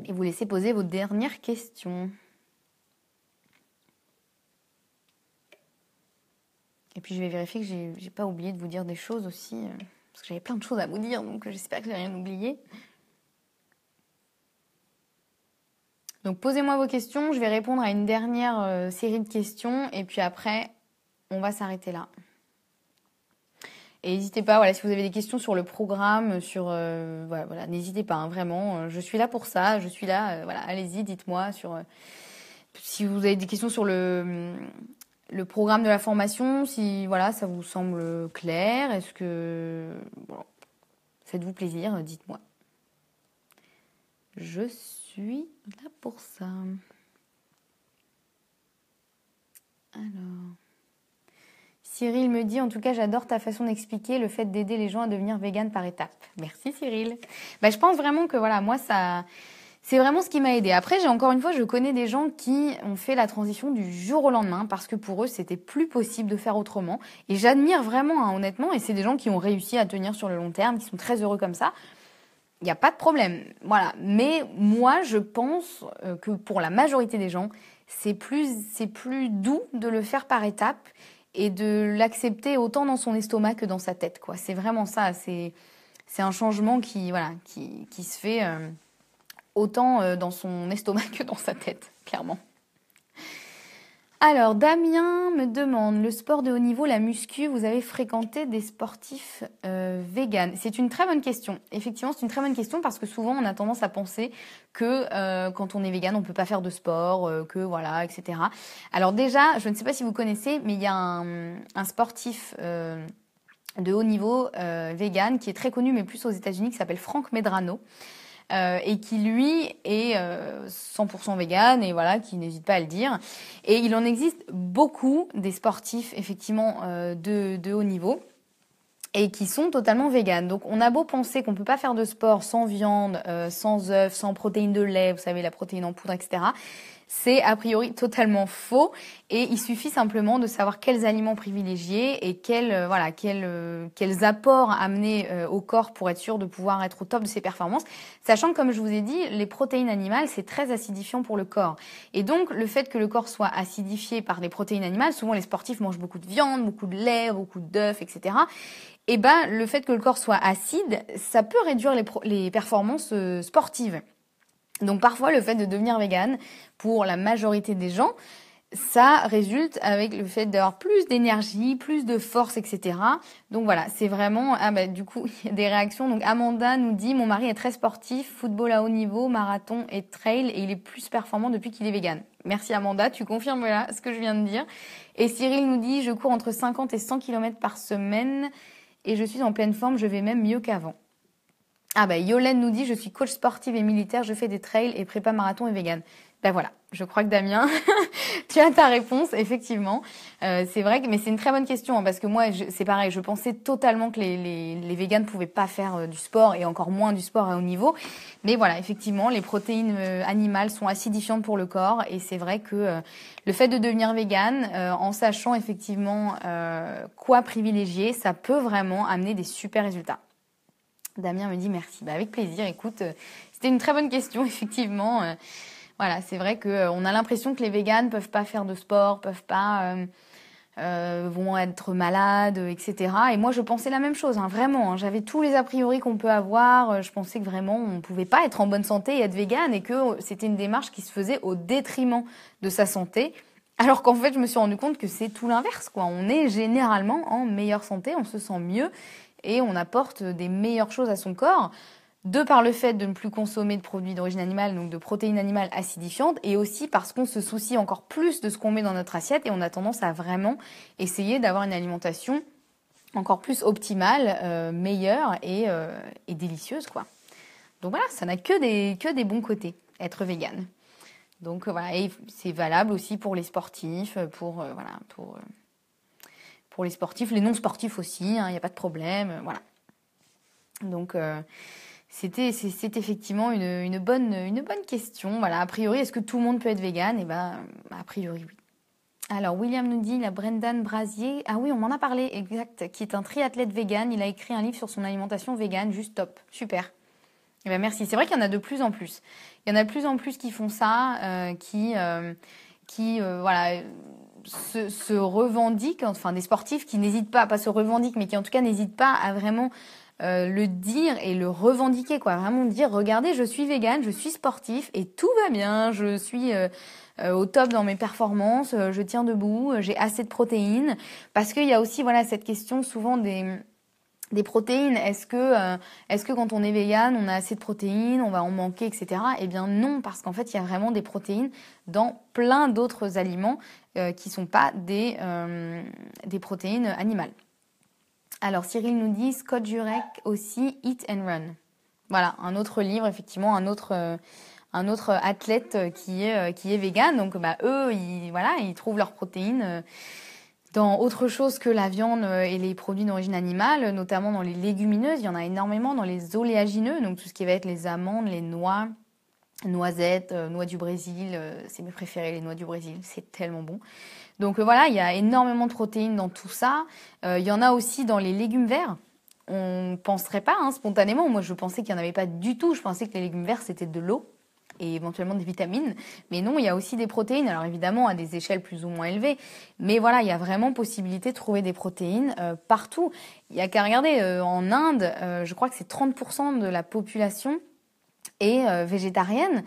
Et vous laisser poser vos dernières questions. Et puis je vais vérifier que j'ai pas oublié de vous dire des choses aussi. Parce que j'avais plein de choses à vous dire, donc j'espère que j'ai rien oublié. Donc posez-moi vos questions, je vais répondre à une dernière série de questions et puis après, on va s'arrêter là. Et n'hésitez pas, voilà, si vous avez des questions sur le programme, voilà, n'hésitez pas, hein, vraiment, je suis là pour ça, je suis là, voilà, allez-y, dites-moi si vous avez des questions sur le programme de la formation, si voilà, ça vous semble clair, est-ce que bon, faites-vous plaisir, dites-moi. Je suis là pour ça. Alors, Cyril me dit, en tout cas, j'adore ta façon d'expliquer le fait d'aider les gens à devenir vegan par étapes. Merci Cyril. Bah, je pense vraiment que voilà, moi, c'est vraiment ce qui m'a aidé. Après, encore une fois, je connais des gens qui ont fait la transition du jour au lendemain parce que pour eux, c'était plus possible de faire autrement. Et j'admire vraiment, hein, honnêtement, et c'est des gens qui ont réussi à tenir sur le long terme, qui sont très heureux comme ça. Il n'y a pas de problème, voilà. Mais moi, je pense que pour la majorité des gens, c'est plus doux de le faire par étapes et de l'accepter autant dans son estomac que dans sa tête, quoi. C'est vraiment ça. C'est un changement qui se fait autant dans son estomac que dans sa tête, clairement. Alors, Damien me demande, le sport de haut niveau, la muscu, vous avez fréquenté des sportifs véganes? C'est une très bonne question. Effectivement, c'est une très bonne question parce que souvent, on a tendance à penser que quand on est végane, on peut pas faire de sport, que voilà, etc. Alors déjà, je ne sais pas si vous connaissez, mais il y a un sportif de haut niveau végane qui est très connu, mais plus aux États-Unis, qui s'appelle Frank Medrano. Et qui lui est 100% vegan et voilà, qui n'hésite pas à le dire. Et il en existe beaucoup des sportifs effectivement de haut niveau et qui sont totalement véganes. Donc on a beau penser qu'on peut pas faire de sport sans viande, sans œufs, sans protéines de lait, vous savez la protéine en poudre, etc. C'est a priori totalement faux et il suffit simplement de savoir quels aliments privilégier et quels apports amener au corps pour être sûr de pouvoir être au top de ses performances. Sachant que, comme je vous ai dit, les protéines animales, c'est très acidifiant pour le corps. Et donc, le fait que le corps soit acidifié par des protéines animales, souvent les sportifs mangent beaucoup de viande, beaucoup de lait, beaucoup d'œufs, etc. Et ben, le fait que le corps soit acide, ça peut réduire les performances sportives. Donc parfois, le fait de devenir végane, pour la majorité des gens, ça résulte avec le fait d'avoir plus d'énergie, plus de force, etc. Donc voilà, c'est vraiment... Ah bah du coup, il y a des réactions. Donc Amanda nous dit, mon mari est très sportif, football à haut niveau, marathon et trail, et il est plus performant depuis qu'il est végane. Merci Amanda, tu confirmes là ce que je viens de dire. Et Cyril nous dit, je cours entre 50 et 100 km par semaine, et je suis en pleine forme, je vais même mieux qu'avant. Ah bah Yolène nous dit, je suis coach sportive et militaire, je fais des trails et prépa marathon et vegan. Ben voilà, je crois que Damien, tu as ta réponse, effectivement. C'est vrai, mais c'est une très bonne question, hein, parce que moi, c'est pareil, je pensais totalement que les véganes pouvaient pas faire du sport et encore moins du sport à haut niveau. Mais voilà, effectivement, les protéines animales sont acidifiantes pour le corps et c'est vrai que le fait de devenir végane, en sachant effectivement quoi privilégier, ça peut vraiment amener des super résultats. Damien me dit merci. Bah avec plaisir. Écoute, c'était une très bonne question, effectivement. Voilà, c'est vrai qu'on a l'impression que les véganes peuvent pas faire de sport, peuvent pas, vont être malades, etc. Et moi, je pensais la même chose, hein, vraiment. Hein, j'avais tous les a priori qu'on peut avoir. Je pensais que vraiment, on pouvait pas être en bonne santé et être végane et que c'était une démarche qui se faisait au détriment de sa santé. Alors qu'en fait, je me suis rendu compte que c'est tout l'inverse, quoi. On est généralement en meilleure santé, on se sent mieux et on apporte des meilleures choses à son corps. De par le fait de ne plus consommer de produits d'origine animale, donc de protéines animales acidifiantes, et aussi parce qu'on se soucie encore plus de ce qu'on met dans notre assiette et on a tendance à vraiment essayer d'avoir une alimentation encore plus optimale, meilleure et délicieuse, quoi. Donc voilà, ça n'a que des bons côtés, être végane. Donc voilà, et c'est valable aussi pour les sportifs, pour les sportifs, les non sportifs aussi, hein, il n'y a pas de problème, voilà. Donc c'est effectivement une bonne question. Voilà, a priori, est-ce que tout le monde peut être végane? Eh ben, a priori, oui. Alors, William nous dit, la Brendan Brasier, ah oui, on m'en a parlé, exact, qui est un triathlète végane. Il a écrit un livre sur son alimentation végane, juste top, super. Eh ben, merci. C'est vrai qu'il y en a de plus en plus. Il y en a de plus en plus qui font ça, qui voilà, se revendiquent, enfin des sportifs qui n'hésitent pas se revendiquent, mais qui en tout cas n'hésitent pas à vraiment le dire et le revendiquer, quoi. Vraiment dire, regardez, je suis végane, je suis sportif et tout va bien, je suis au top dans mes performances, je tiens debout, j'ai assez de protéines. Parce qu'il y a aussi, voilà, cette question souvent des protéines. Est-ce que quand on est végane, on a assez de protéines, on va en manquer, etc. Eh bien non, parce qu'en fait, il y a vraiment des protéines dans plein d'autres aliments qui sont pas des protéines animales. Alors, Cyril nous dit, Scott Jurek aussi, Eat and Run. Voilà, un autre livre, effectivement, un autre athlète qui est végane. Donc, eux, ils trouvent leurs protéines dans autre chose que la viande et les produits d'origine animale, notamment dans les légumineuses. Il y en a énormément dans les oléagineux, donc tout ce qui va être les amandes, les noix, noisettes, noix du Brésil. C'est mes préférés, les noix du Brésil. C'est tellement bon. Donc voilà, il y a énormément de protéines dans tout ça. Il y en a aussi dans les légumes verts. On ne penserait pas, hein, spontanément. Moi, je pensais qu'il n'y en avait pas du tout. Je pensais que les légumes verts, c'était de l'eau et éventuellement des vitamines. Mais non, il y a aussi des protéines. Alors évidemment, à des échelles plus ou moins élevées. Mais voilà, il y a vraiment possibilité de trouver des protéines partout. Il y a qu'à regarder. En Inde, je crois que c'est 30% de la population est végétarienne.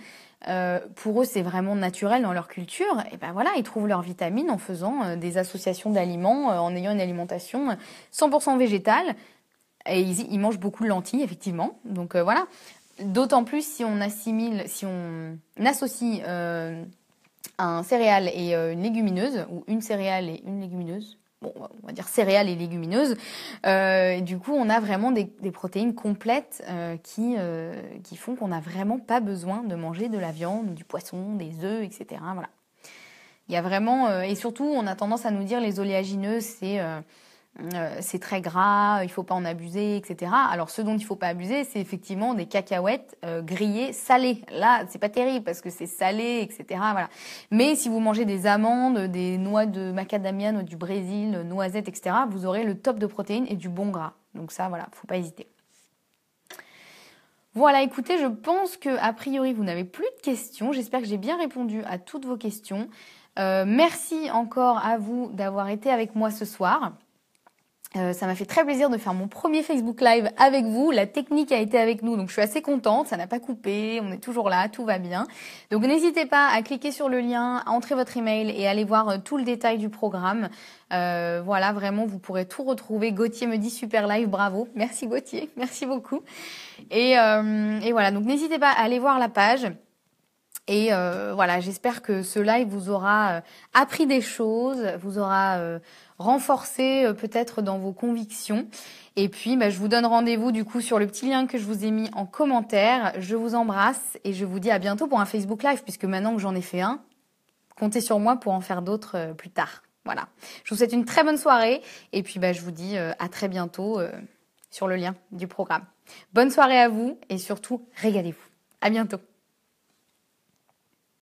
Pour eux, c'est vraiment naturel dans leur culture. Et ben voilà, ils trouvent leurs vitamines en faisant des associations d'aliments, en ayant une alimentation 100% végétale. Et ils mangent beaucoup de lentilles, effectivement. Donc voilà. D'autant plus si on associe un céréale et une légumineuse, ou une céréale et une légumineuse. Bon, on va dire céréales et légumineuses. Du coup, on a vraiment des protéines complètes qui font qu'on n'a vraiment pas besoin de manger de la viande, du poisson, des œufs, etc. Voilà. Il y a vraiment... et surtout, on a tendance à nous dire les oléagineux, c'est très gras, il faut pas en abuser, etc. Alors, ce dont il faut pas abuser, c'est effectivement des cacahuètes grillées salées. Là, c'est pas terrible parce que c'est salé, etc. Voilà. Mais si vous mangez des amandes, des noix de macadamia, du Brésil, noisettes, etc., vous aurez le top de protéines et du bon gras. Donc ça, voilà, faut pas hésiter. Voilà, écoutez, je pense que a priori, vous n'avez plus de questions. J'espère que j'ai bien répondu à toutes vos questions. Merci encore à vous d'avoir été avec moi ce soir. Ça m'a fait très plaisir de faire mon premier Facebook Live avec vous. La technique a été avec nous, donc je suis assez contente. Ça n'a pas coupé, on est toujours là, tout va bien. Donc n'hésitez pas à cliquer sur le lien, à entrer votre email et à aller voir tout le détail du programme. Voilà, vraiment, vous pourrez tout retrouver. Gauthier me dit super live, bravo. Merci Gauthier, merci beaucoup. Et voilà, donc n'hésitez pas à aller voir la page. Et voilà, j'espère que ce live vous aura appris des choses, vous aura renforcé peut-être dans vos convictions. Et puis, je vous donne rendez-vous du coup sur le petit lien que je vous ai mis en commentaire. Je vous embrasse et je vous dis à bientôt pour un Facebook Live, puisque maintenant que j'en ai fait un, comptez sur moi pour en faire d'autres plus tard. Voilà. Je vous souhaite une très bonne soirée et puis je vous dis à très bientôt sur le lien du programme. Bonne soirée à vous et surtout, régalez-vous. À bientôt.